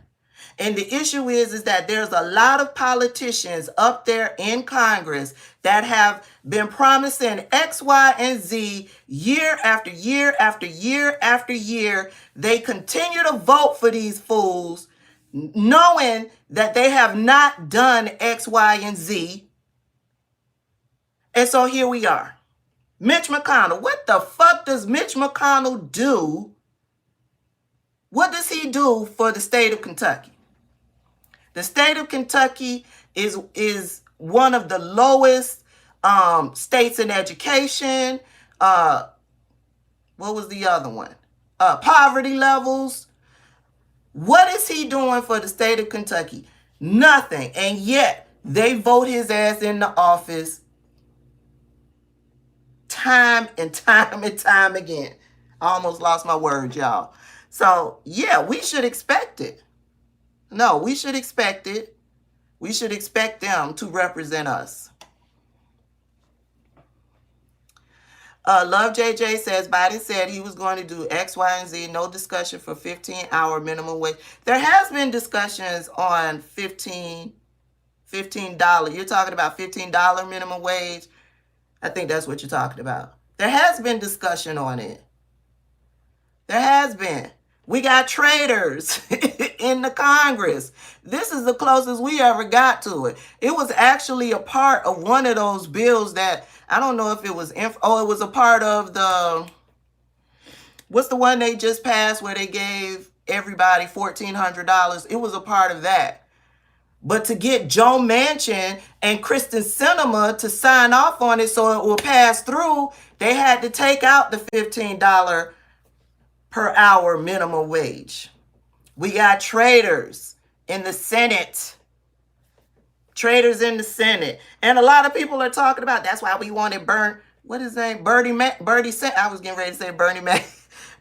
And the issue is that there's a lot of politicians up there in Congress that have been promising X, Y, and Z year after year after year after year. They continue to vote for these fools, knowing that they have not done X, Y, and Z. And so here we are. Mitch McConnell, what the fuck does Mitch McConnell do? What does he do for the state of Kentucky? The state of Kentucky is one of the lowest states in education. What was the other one? Poverty levels. What is he doing for the state of Kentucky? Nothing. And yet they vote his ass into office time and time and time again. I almost lost my words, y'all. So, yeah, we should expect it. No, we should expect it. We should expect them to represent us. Love JJ says, Biden said he was going to do X, Y, and Z. No discussion for 15-hour minimum wage. There has been discussions on $15. You're talking about $15 minimum wage. I think that's what you're talking about. There has been discussion on it. There has been. We got traitors in the Congress. This is the closest we ever got to it. It was actually a part of one of those bills that, I don't know if it was, it was a part of the, what's the one they just passed where they gave everybody $1,400? It was a part of that. But to get Joe Manchin and Kristen Sinema to sign off on it so it will pass through, they had to take out the $15 per hour minimum wage. We got traitors in the Senate. Traitors in the Senate. And a lot of people are talking about, that's why we wanted what's his name? Bernie Mac. I was getting ready to say Bernie Mac.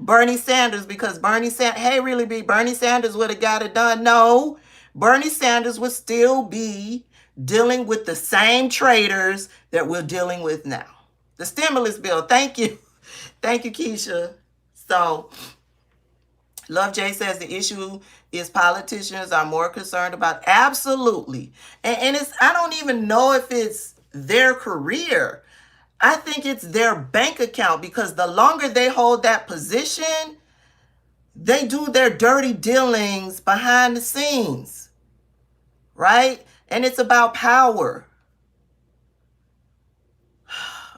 Bernie Sanders, because Bernie Sanders would have got it done. No, Bernie Sanders would still be dealing with the same traitors that we're dealing with now. The stimulus bill. Thank you. Thank you, Keisha. So, Love J says the issue is politicians are more concerned about. Absolutely. And it's, I don't even know if it's their career. I think it's their bank account, because the longer they hold that position, they do their dirty dealings behind the scenes, right? And it's about power.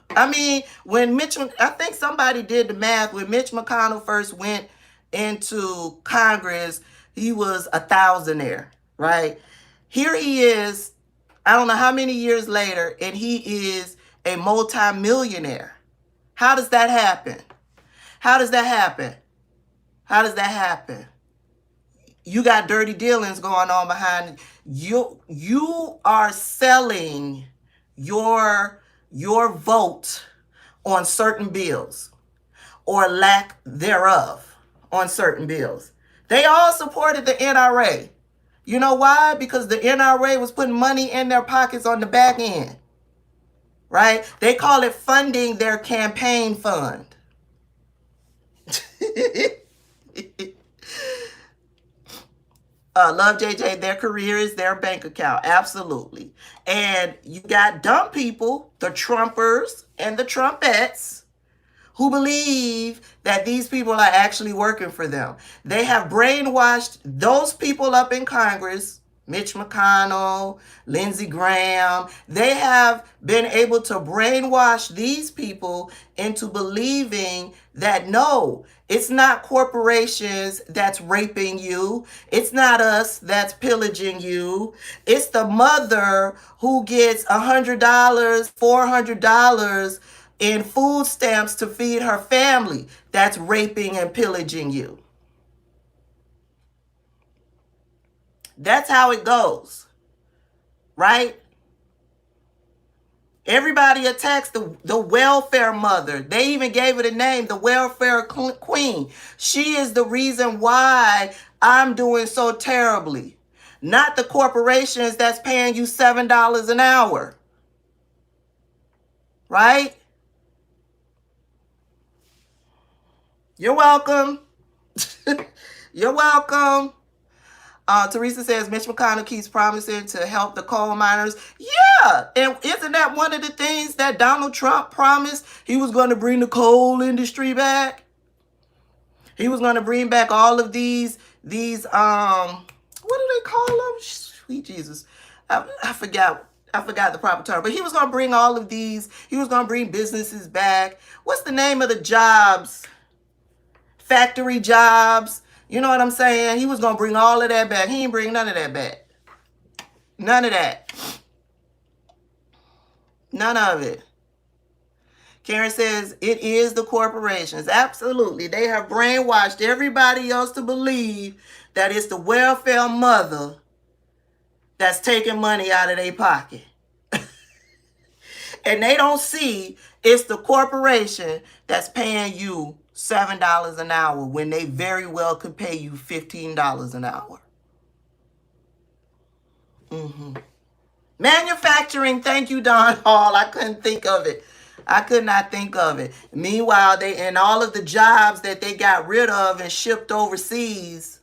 I mean, I think somebody did the math. When Mitch McConnell first went into Congress, he was a thousandaire, right? Here he is, I don't know how many years later, and he is a multimillionaire. How does that happen? How does that happen? How does that happen? You got dirty dealings going on behind you. You are selling your vote on certain bills, or lack thereof on certain bills. They all supported the NRA. You know why? Because the NRA was putting money in their pockets on the back end, right? They call it funding their campaign fund. Love JJ, their career is their bank account. Absolutely. And you got dumb people, the Trumpers and the Trumpettes, who believe that these people are actually working for them. They have brainwashed those people up in Congress, Mitch McConnell, Lindsey Graham. They have been able to brainwash these people into believing that no, it's not corporations that's raping you. It's not us that's pillaging you. It's the mother who gets $100, $400 in food stamps to feed her family that's raping and pillaging you. That's how it goes, right? Everybody attacks the welfare mother. They even gave it a name, the welfare queen. She is the reason why I'm doing so terribly. Not the corporations that's paying you $7 an hour, right? You're welcome. You're welcome. Teresa says Mitch McConnell keeps promising to help the coal miners. Yeah, and isn't that one of the things that Donald Trump promised? He was going to bring the coal industry back. He was going to bring back all of these what do they call them? Sweet Jesus, I forgot the proper term, but he was going to bring all of these. He was going to bring businesses back. What's the name of the jobs? Factory jobs. You know what I'm saying? He was going to bring all of that back. He ain't bring none of that back. None of that. None of it. Karen says, it is the corporations. Absolutely. They have brainwashed everybody else to believe that it's the welfare mother that's taking money out of their pocket. And they don't see it's the corporation that's paying you $7 an hour when they very well could pay you $15 an hour. Manufacturing, thank you, Don Hall. I couldn't think of it. I could not think of it. Meanwhile, and all of the jobs that they got rid of and shipped overseas,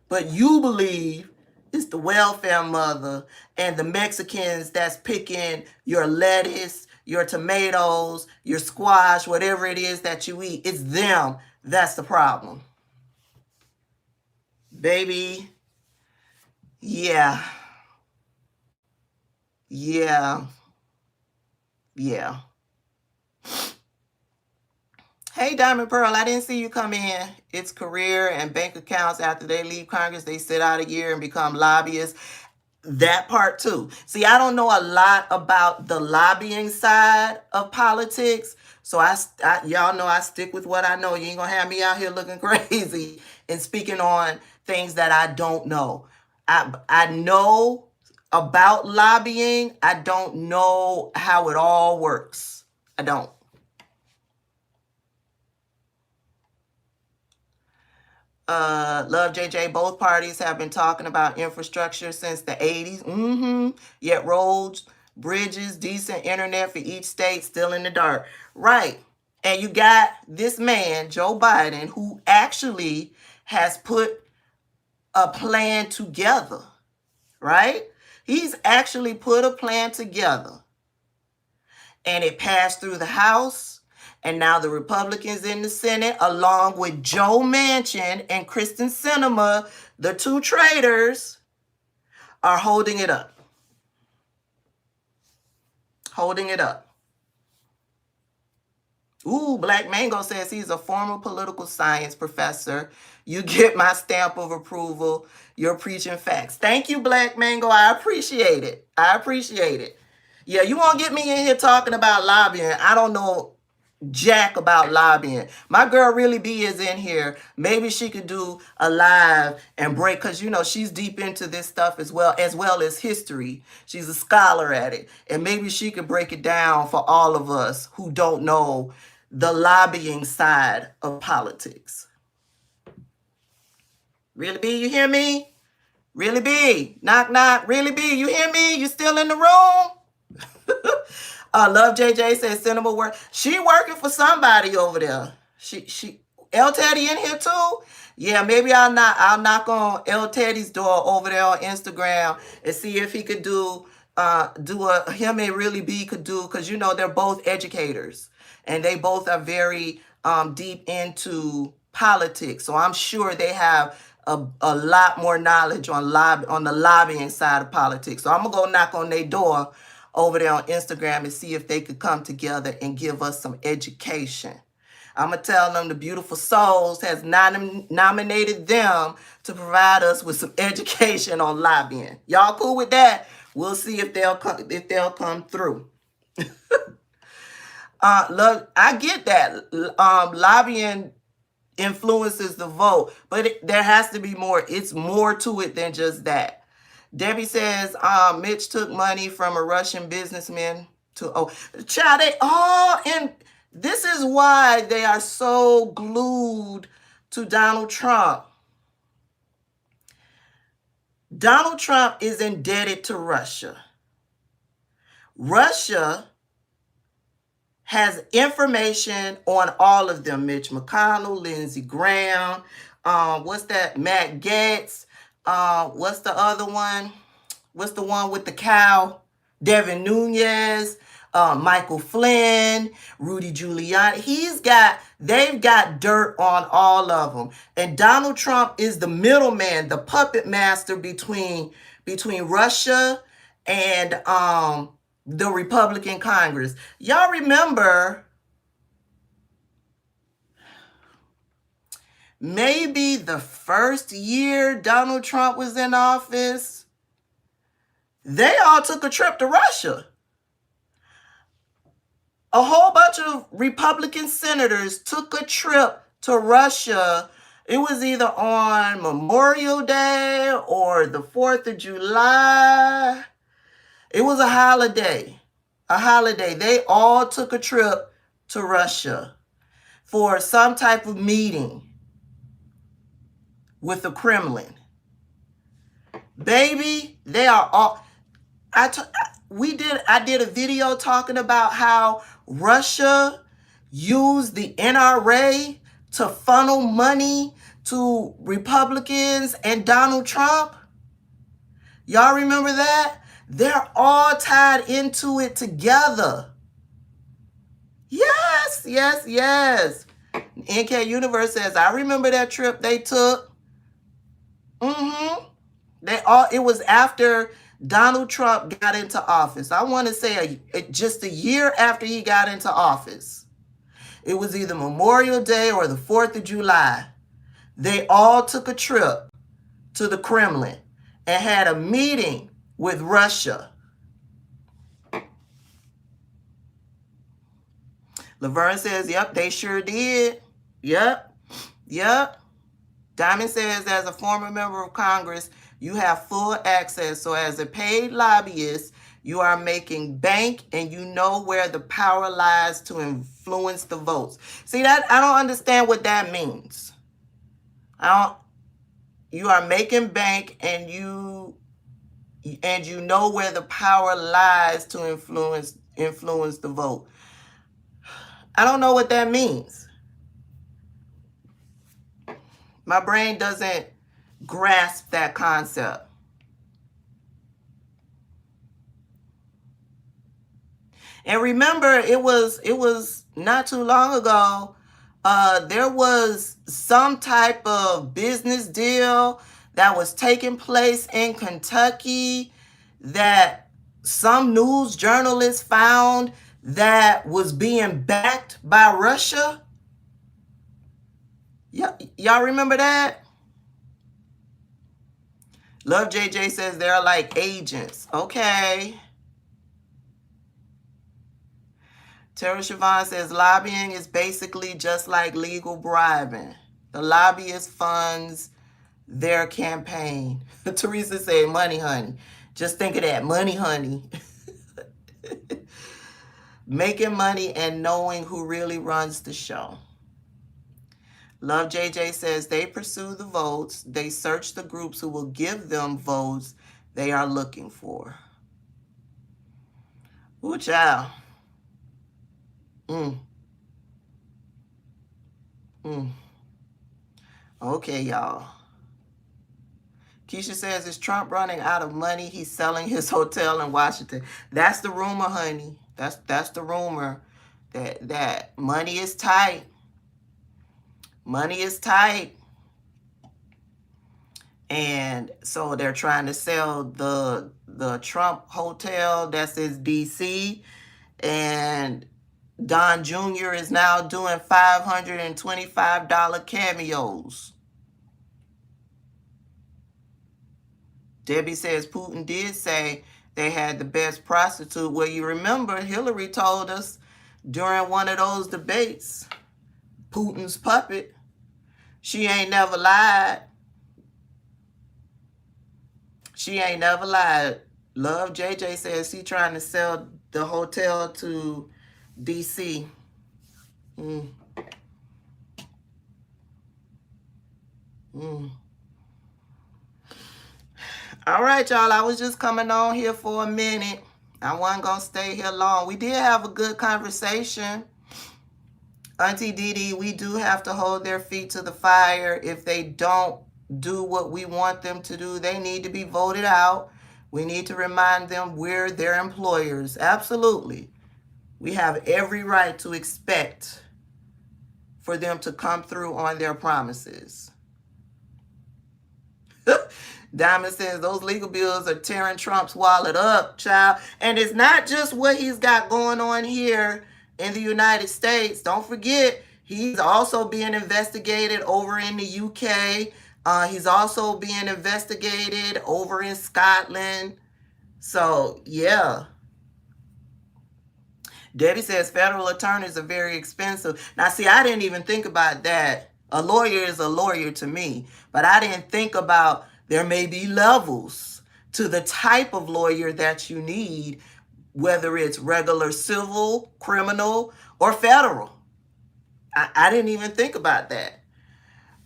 but you believe it's the welfare mother and the Mexicans that's picking your lettuce, your tomatoes, your squash, whatever it is that you eat. It's them. That's the problem. Baby. Yeah. Yeah. Yeah. Hey, Diamond Pearl, I didn't see you come in. It's career and bank accounts. After they leave Congress, they sit out a year and become lobbyists. That part too. See, I don't know a lot about the lobbying side of politics. So y'all know I stick with what I know. You ain't gonna have me out here looking crazy and speaking on things that I don't know. I know about lobbying. I don't know how it all works. I don't. Love JJ, both parties have been talking about infrastructure since the 80s. Yet roads, bridges, decent internet for each state still in the dark. Right. And you got this man, Joe Biden, who actually has put a plan together, right? He's actually put a plan together. And it passed through the House. And now the Republicans in the Senate, along with Joe Manchin and Kristen Sinema, the two traitors, are holding it up. Holding it up. Ooh, Black Mango says he's a former political science professor. You get my stamp of approval. You're preaching facts. Thank you, Black Mango. I appreciate it. I appreciate it. Yeah, you won't get me in here talking about lobbying. I don't know jack about lobbying. My girl Really B is in here. Maybe she could do a live and break, because you know she's deep into this stuff as well as history. She's a scholar at it, and maybe she could break it down for all of us who don't know the lobbying side of politics. Really B, you hear me? Really B, knock knock. Really B, you hear me? You still in the room? Love JJ says Cinema work. She working for somebody over there. She El Teddy in here too? Yeah, maybe I'll knock on El Teddy's door over there on Instagram and see if he could do him and Really B could do, because you know they're both educators and they both are very deep into politics. So I'm sure they have a lot more knowledge on the lobbying side of politics. So I'm gonna go knock on their door over there on Instagram and see if they could come together and give us some education. I'm going to tell them the Beautiful Souls has nominated them to provide us with some education on lobbying. Y'all cool with that? We'll see if they'll come through. I get that. Lobbying influences the vote, but there has to be more. It's more to it than just that. Debbie says, Mitch took money from a Russian businessman and this is why they are so glued to Donald Trump. Donald Trump is indebted to Russia. Russia has information on all of them. Mitch McConnell, Lindsey Graham, what's that? Matt Gaetz. What's the other one? What's the one with the cow? Devin Nunes, Michael Flynn, Rudy Giuliani. They've got dirt on all of them. And Donald Trump is the middleman, the puppet master between Russia and the Republican Congress. Y'all remember maybe the first year Donald Trump was in office, they all took a trip to Russia. A whole bunch of Republican senators took a trip to Russia. It was either on Memorial Day or the 4th of July. It was a holiday. They all took a trip to Russia for some type of meeting with the Kremlin. Baby, they are all... I did a video talking about how Russia used the NRA to funnel money to Republicans and Donald Trump. Y'all remember that? They're all tied into it together. Yes. NK Universe says, I remember that trip they took. It was after Donald Trump got into office. I want to say just a year after he got into office. It was either Memorial Day or the 4th of July. They all took a trip to the Kremlin and had a meeting with Russia. Laverne says, yep, they sure did. Yep. Diamond says, as a former member of Congress, you have full access. So as a paid lobbyist, you are making bank and you know where the power lies to influence the votes. See that? I don't understand what that means. I don't, you are making bank, and you know where the power lies to influence the vote. I don't know what that means. My brain doesn't grasp that concept. And remember, it was not too long ago. There was some type of business deal that was taking place in Kentucky that some news journalists found that was being backed by Russia. Y'all remember that? Love JJ says they're like agents. Okay. Tara Siobhan says lobbying is basically just like legal bribing. The lobbyist funds their campaign. Teresa said money, honey. Just think of that, money, honey. Making money and knowing who really runs the show. Love JJ says they pursue the votes. They search the groups who will give them votes they are looking for. Ooh, child. Okay, y'all. Keisha says, is Trump running out of money? He's selling his hotel in Washington. That's the rumor, honey. That's the rumor. That money is tight. Money is tight. And so they're trying to sell the Trump hotel that's in DC. And Don Jr. is now doing $525 cameos. Debbie says Putin did say they had the best prostitute. Well, you remember Hillary told us during one of those debates, Putin's puppet, she ain't never lied. She ain't never lied. Love JJ says she trying to sell the hotel to DC. All right, y'all. I was just coming on here for a minute. I wasn't going to stay here long. We did have a good conversation. Auntie Dee, we do have to hold their feet to the fire. If they don't do what we want them to do, they need to be voted out. We need to remind them we're their employers. Absolutely. We have every right to expect for them to come through on their promises. Diamond says those legal bills are tearing Trump's wallet up, child. And it's not just what he's got going on here in the United States. Don't forget, he's also being investigated over in the UK. He's also being investigated over in Scotland. So, yeah. Debbie says federal attorneys are very expensive. Now, see, I didn't even think about that. A lawyer is a lawyer to me. But I didn't think about there may be levels to the type of lawyer that you need, whether it's regular civil, criminal, or federal. I didn't even think about that.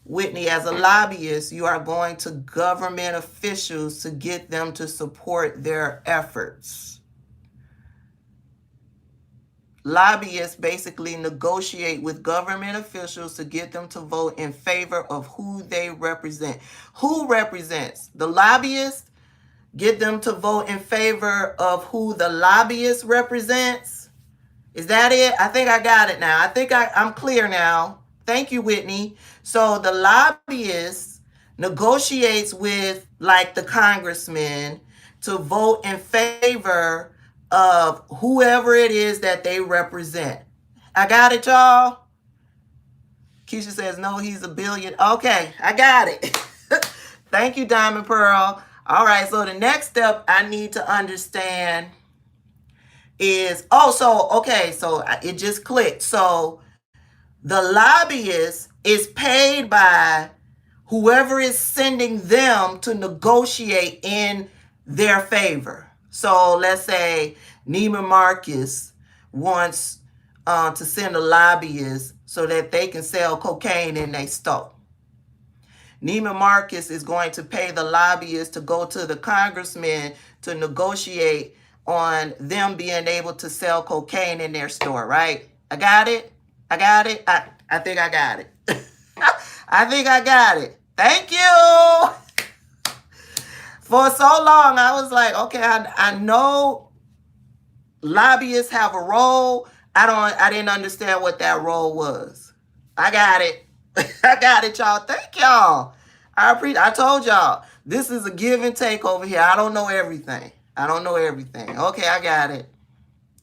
Whitney, as a lobbyist, you are going to government officials to get them to support their efforts. Lobbyists basically negotiate with government officials to get them to vote in favor of who they represent. Who represents? The lobbyist? Get them to vote in favor of who the lobbyist represents? Is that it? I think I got it now. I think I'm clear now. Thank you, Whitney. So the lobbyist negotiates with, like, the congressman to vote in favor of whoever it is that they represent. I got it, y'all? Keisha says, no, he's a billion. Okay, I got it. Thank you, Diamond Pearl. All right, so the next step I need to understand is, so it just clicked. So the lobbyist is paid by whoever is sending them to negotiate in their favor. So let's say Neiman Marcus wants to send a lobbyist so that they can sell cocaine in their store. Neiman Marcus is going to pay the lobbyists to go to the congressmen to negotiate on them being able to sell cocaine in their store, right? I got it? I got it? I think I got it. I think I got it. Thank you. For so long, I was like, okay, I know lobbyists have a role. I didn't understand what that role was. I got it. I got it, y'all. Thank y'all. I told y'all, this is a give and take over here. I don't know everything. I don't know everything. Okay, I got it.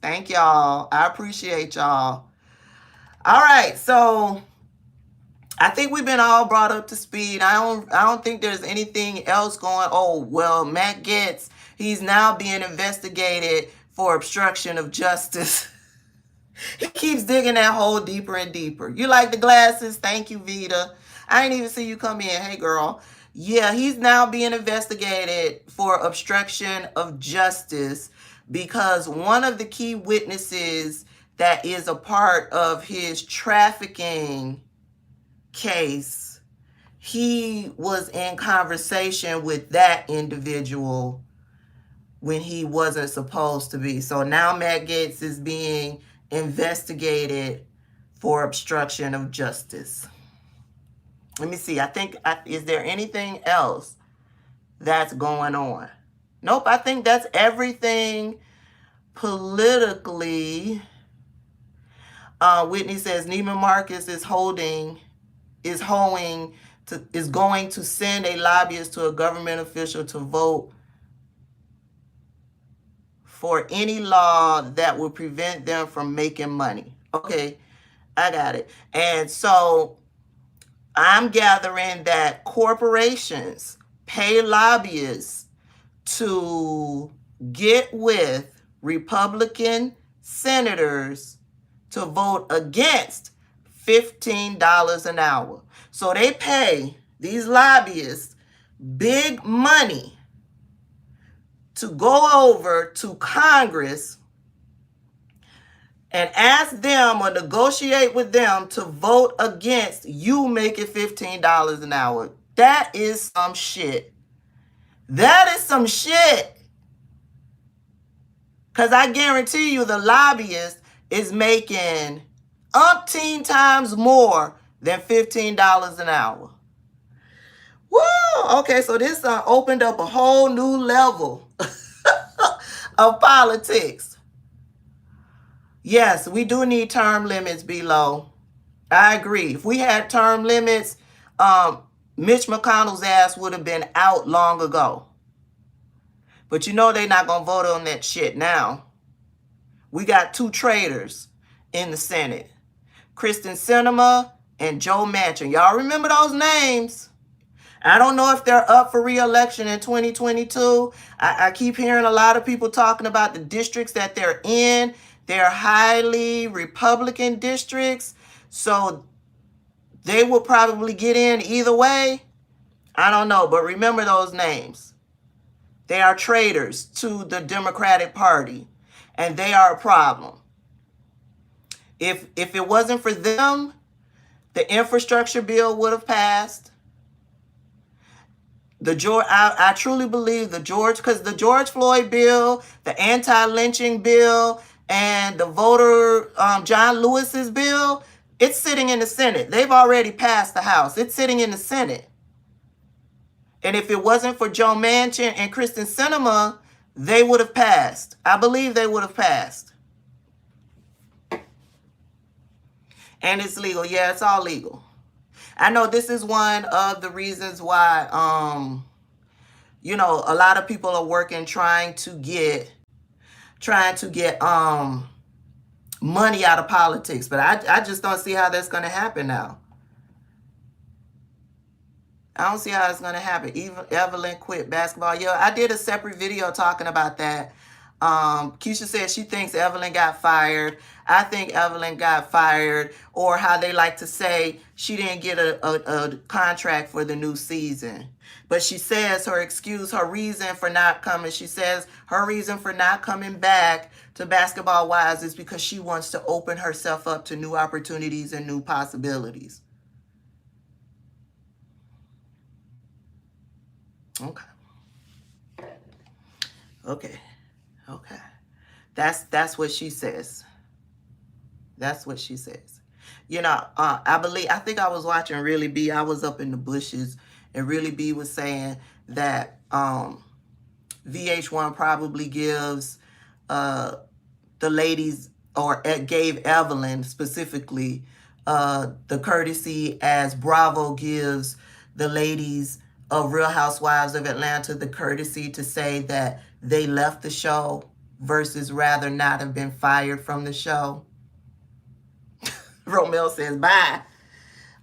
Thank y'all. I appreciate y'all. All right, so I think we've been all brought up to speed. I don't think there's anything else going. Oh, well, Matt Gaetz, he's now being investigated for obstruction of justice. He keeps digging that hole deeper and deeper. You like the glasses? Thank you, Vita. I didn't even see you come in. Hey, girl. Yeah, he's now being investigated for obstruction of justice because one of the key witnesses that is a part of his trafficking case, he was in conversation with that individual when he wasn't supposed to be. So now Matt Gaetz is being investigated for obstruction of justice. Let me see. Is there anything else that's going on? Nope, I think that's everything politically. Whitney says Neiman Marcus is going to send a lobbyist to a government official to vote for any law that will prevent them from making money. Okay, I got it. And so I'm gathering that corporations pay lobbyists to get with Republican senators to vote against $15 an hour. So they pay these lobbyists big money to go over to Congress and ask them or negotiate with them to vote against you making $15 an hour. That is some shit. That is some shit. Because I guarantee you the lobbyist is making umpteen times more than $15 an hour. Woo! Okay, so this opened up a whole new level of politics. Yes, we do need term limits below. I agree. If we had term limits, Mitch McConnell's ass would have been out long ago. But you know they're not going to vote on that shit now. We got two traitors in the Senate. Kristen Sinema and Joe Manchin. Y'all remember those names? I don't know if they're up for re-election in 2022. I keep hearing a lot of people talking about the districts that they're in. They're highly Republican districts. So they will probably get in either way. I don't know, but remember those names. They are traitors to the Democratic Party, and they are a problem. If it wasn't for them, the infrastructure bill would have passed. I truly believe because the George Floyd bill, the anti-lynching bill, and the voter John Lewis's bill, it's sitting in the Senate. They've already passed the House. It's sitting in the Senate. And if it wasn't for Joe Manchin and Kristen Sinema, they would have passed. I believe they would have passed. And it's legal. Yeah, it's all legal. I know this is one of the reasons why, a lot of people are working trying to get money out of politics. But I just don't see how that's going to happen now. I don't see how it's going to happen. Even Evelyn quit basketball. Yeah, I did a separate video talking about that. Keisha said she thinks Evelyn got fired. I think Evelyn got fired, or how they like to say she didn't get a contract for the new season. But she says her reason for not coming, she says her reason for not coming back to Basketball Wives is because she wants to open herself up to new opportunities and new possibilities. Okay. Okay. Okay. That's what she says. That's what she says. I think I was watching Really B. I was up in the bushes, and Really B was saying that VH1 probably gives uh, the ladies, or gave Evelyn specifically, the courtesy as Bravo gives the ladies of Real Housewives of Atlanta the courtesy to say that they left the show versus rather not have been fired from the show. Romel says, bye.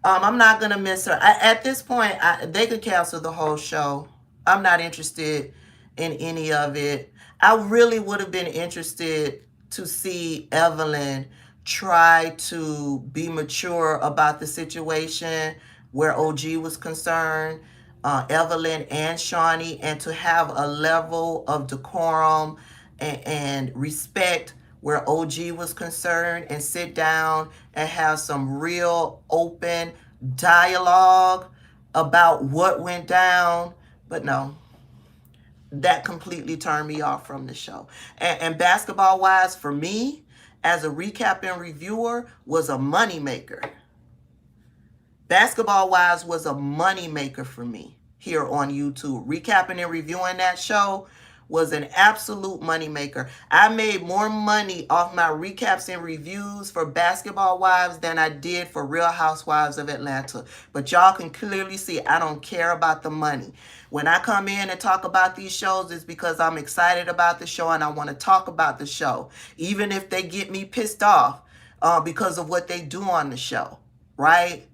I'm not going to miss her. At this point, they could cancel the whole show. I'm not interested in any of it. I really would have been interested to see Evelyn try to be mature about the situation where OG was concerned, Evelyn and Shawnee, and to have a level of decorum and respect where OG was concerned, and sit down and have some real open dialogue about what went down. But no, that completely turned me off from the show. And basketball wise, for me, as a recap and reviewer, was a moneymaker. Basketball wise was a moneymaker for me here on YouTube. Recapping and reviewing that show was an absolute moneymaker. I made more money off my recaps and reviews for Basketball Wives than I did for Real Housewives of Atlanta. But y'all can clearly see I don't care about the money. When I come in and talk about these shows, it's because I'm excited about the show and I want to talk about the show. Even if they get me pissed off because of what they do on the show, right?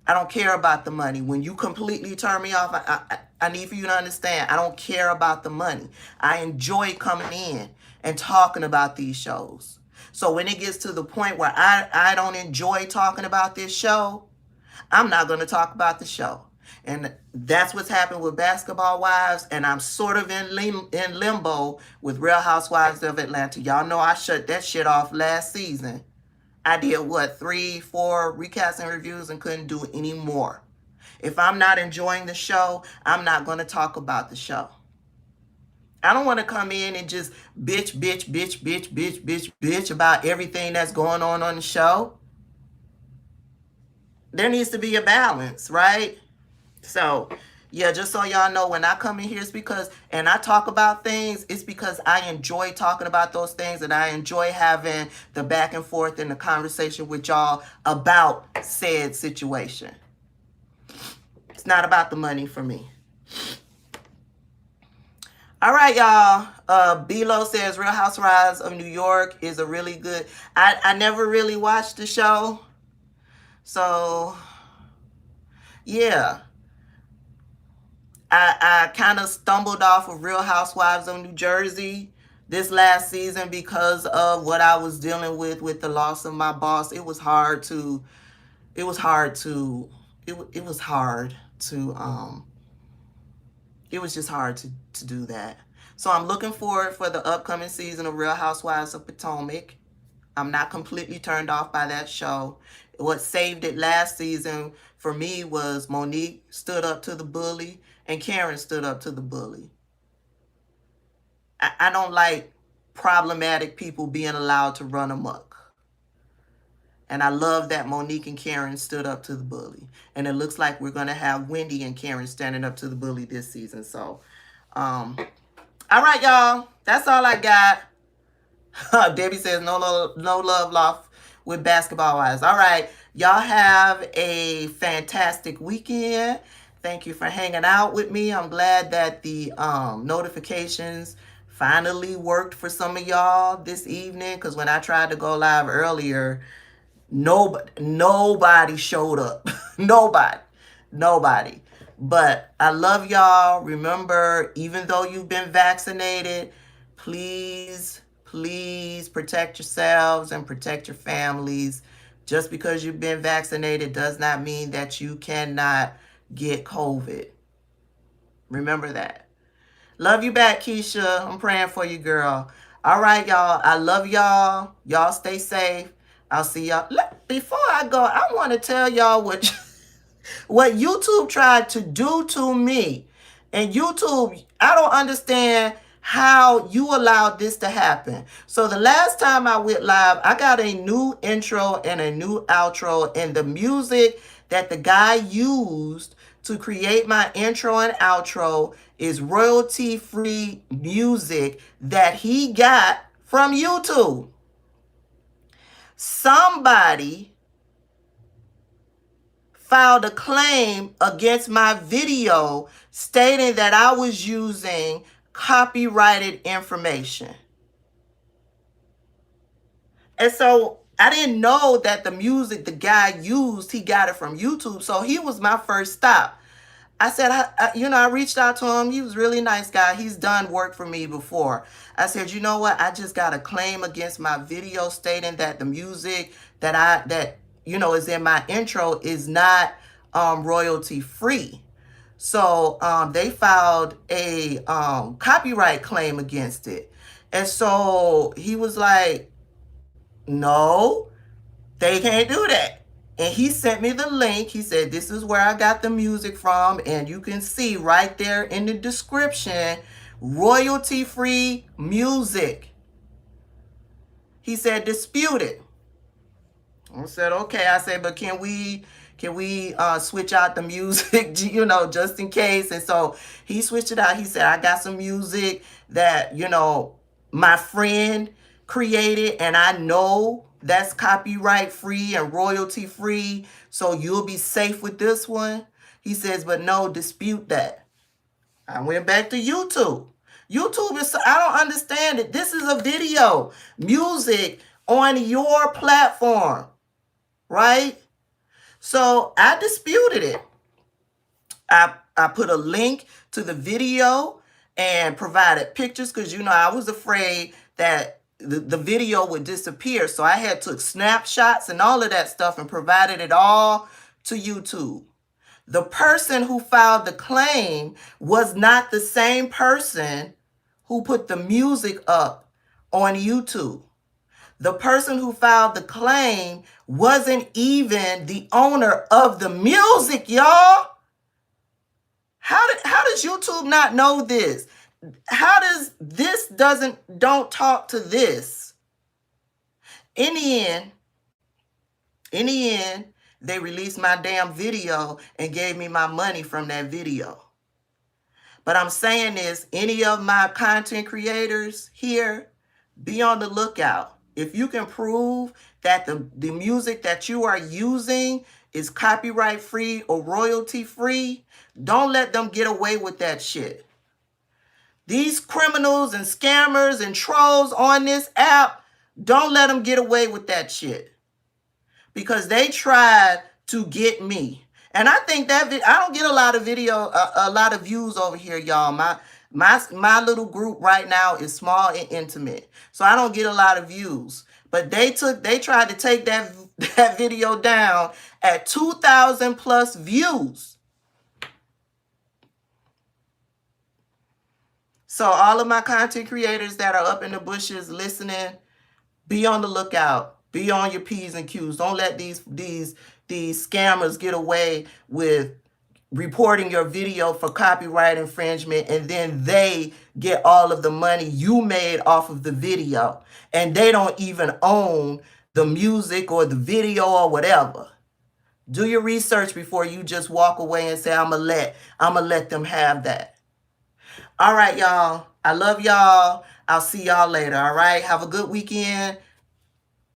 I don't care about the money. When you completely turn me off, I need for you to understand, I don't care about the money. I enjoy coming in and talking about these shows. So when it gets to the point where I don't enjoy talking about this show, I'm not going to talk about the show. And that's what's happened with Basketball Wives, and I'm sort of in limbo with Real Housewives of Atlanta. Y'all know I shut that shit off last season. I did, 3, 4 recaps and reviews and couldn't do any more. If I'm not enjoying the show, I'm not going to talk about the show. I don't want to come in and just bitch about everything that's going on the show. There needs to be a balance, right? So, yeah, just so y'all know, when I come in here, it's because, and I talk about things, it's because I enjoy talking about those things, and I enjoy having the back and forth and the conversation with y'all about said situation. It's not about the money for me. All right, y'all. Bilo says Real Housewives of New York is a really good. I never really watched the show. So, yeah. I kind of stumbled off of Real Housewives of New Jersey this last season because of what I was dealing with the loss of my boss. It was hard to do that. So I'm looking forward for the upcoming season of Real Housewives of Potomac. I'm not completely turned off by that show. What saved it last season for me was Monique stood up to the bully and Karen stood up to the bully. I don't like problematic people being allowed to run amok. And I love that Monique and Karen stood up to the bully. And it looks like we're going to have Wendy and Karen standing up to the bully this season. So, all right, y'all. That's all I got. Debbie says no love lost with Basketball Wives. All right. Y'all have a fantastic weekend. Thank you for hanging out with me. I'm glad that the notifications finally worked for some of y'all this evening, because when I tried to go live earlier, nobody showed up. Nobody. But I love y'all. Remember, even though you've been vaccinated, please protect yourselves and protect your families. Just because you've been vaccinated does not mean that you cannot get COVID. Remember that. Love you back, Keisha. I'm praying for you, girl. All right, y'all. I love y'all. Y'all stay safe. I'll see y'all. Before I go, I want to tell y'all what YouTube tried to do to me. And YouTube, I don't understand how you allowed this to happen. So the last time I went live, I got a new intro and a new outro, and the music that the guy used to create my intro and outro is royalty-free music that he got from YouTube. Somebody filed a claim against my video stating that I was using copyrighted information. And so I didn't know that the music the guy used, he got it from YouTube. So he was my first stop. I said, I reached out to him. He was a really nice guy. He's done work for me before. I said, you know what? I just got a claim against my video stating that the music that is in my intro is not royalty free. So they filed a copyright claim against it. And so he was like, no, they can't do that. And he sent me the link. He said, this is where I got the music from. And you can see right there in the description, royalty-free music. He said, dispute it. I said, okay. I said, but can we switch out the music, just in case? And so he switched it out. He said, I got some music that, my friend created, and I know that's copyright free and royalty free, so you'll be safe with this one. He says, but no, dispute that. I went back to YouTube. YouTube is, I don't understand it. This is a video, music on your platform, right? So I disputed it. I put a link to the video and provided pictures because, I was afraid that the video would disappear. So I had took snapshots and all of that stuff and provided it all to YouTube. The person who filed the claim was not the same person who put the music up on YouTube. The person who filed the claim wasn't even the owner of the music, y'all. How does YouTube not know this? How does this don't talk to this? In the end, they released my damn video and gave me my money from that video. But I'm saying this, any of my content creators here, be on the lookout. If you can prove that the music that you are using is copyright free or royalty free, don't let them get away with that shit. These criminals and scammers and trolls on this app, don't let them get away with that shit. Because they tried to get me. And I think that I don't get a lot of a lot of views over here, y'all. My little group right now is small and intimate. So I don't get a lot of views. But they tried to take that video down at 2,000 plus views. So all of my content creators that are up in the bushes listening, be on the lookout. Be on your P's and Q's. Don't let these scammers get away with reporting your video for copyright infringement, and then they get all of the money you made off of the video, and they don't even own the music or the video or whatever. Do your research before you just walk away and say, I'm gonna let them have that. All right, y'all. I love y'all. I'll see y'all later. All right. Have a good weekend.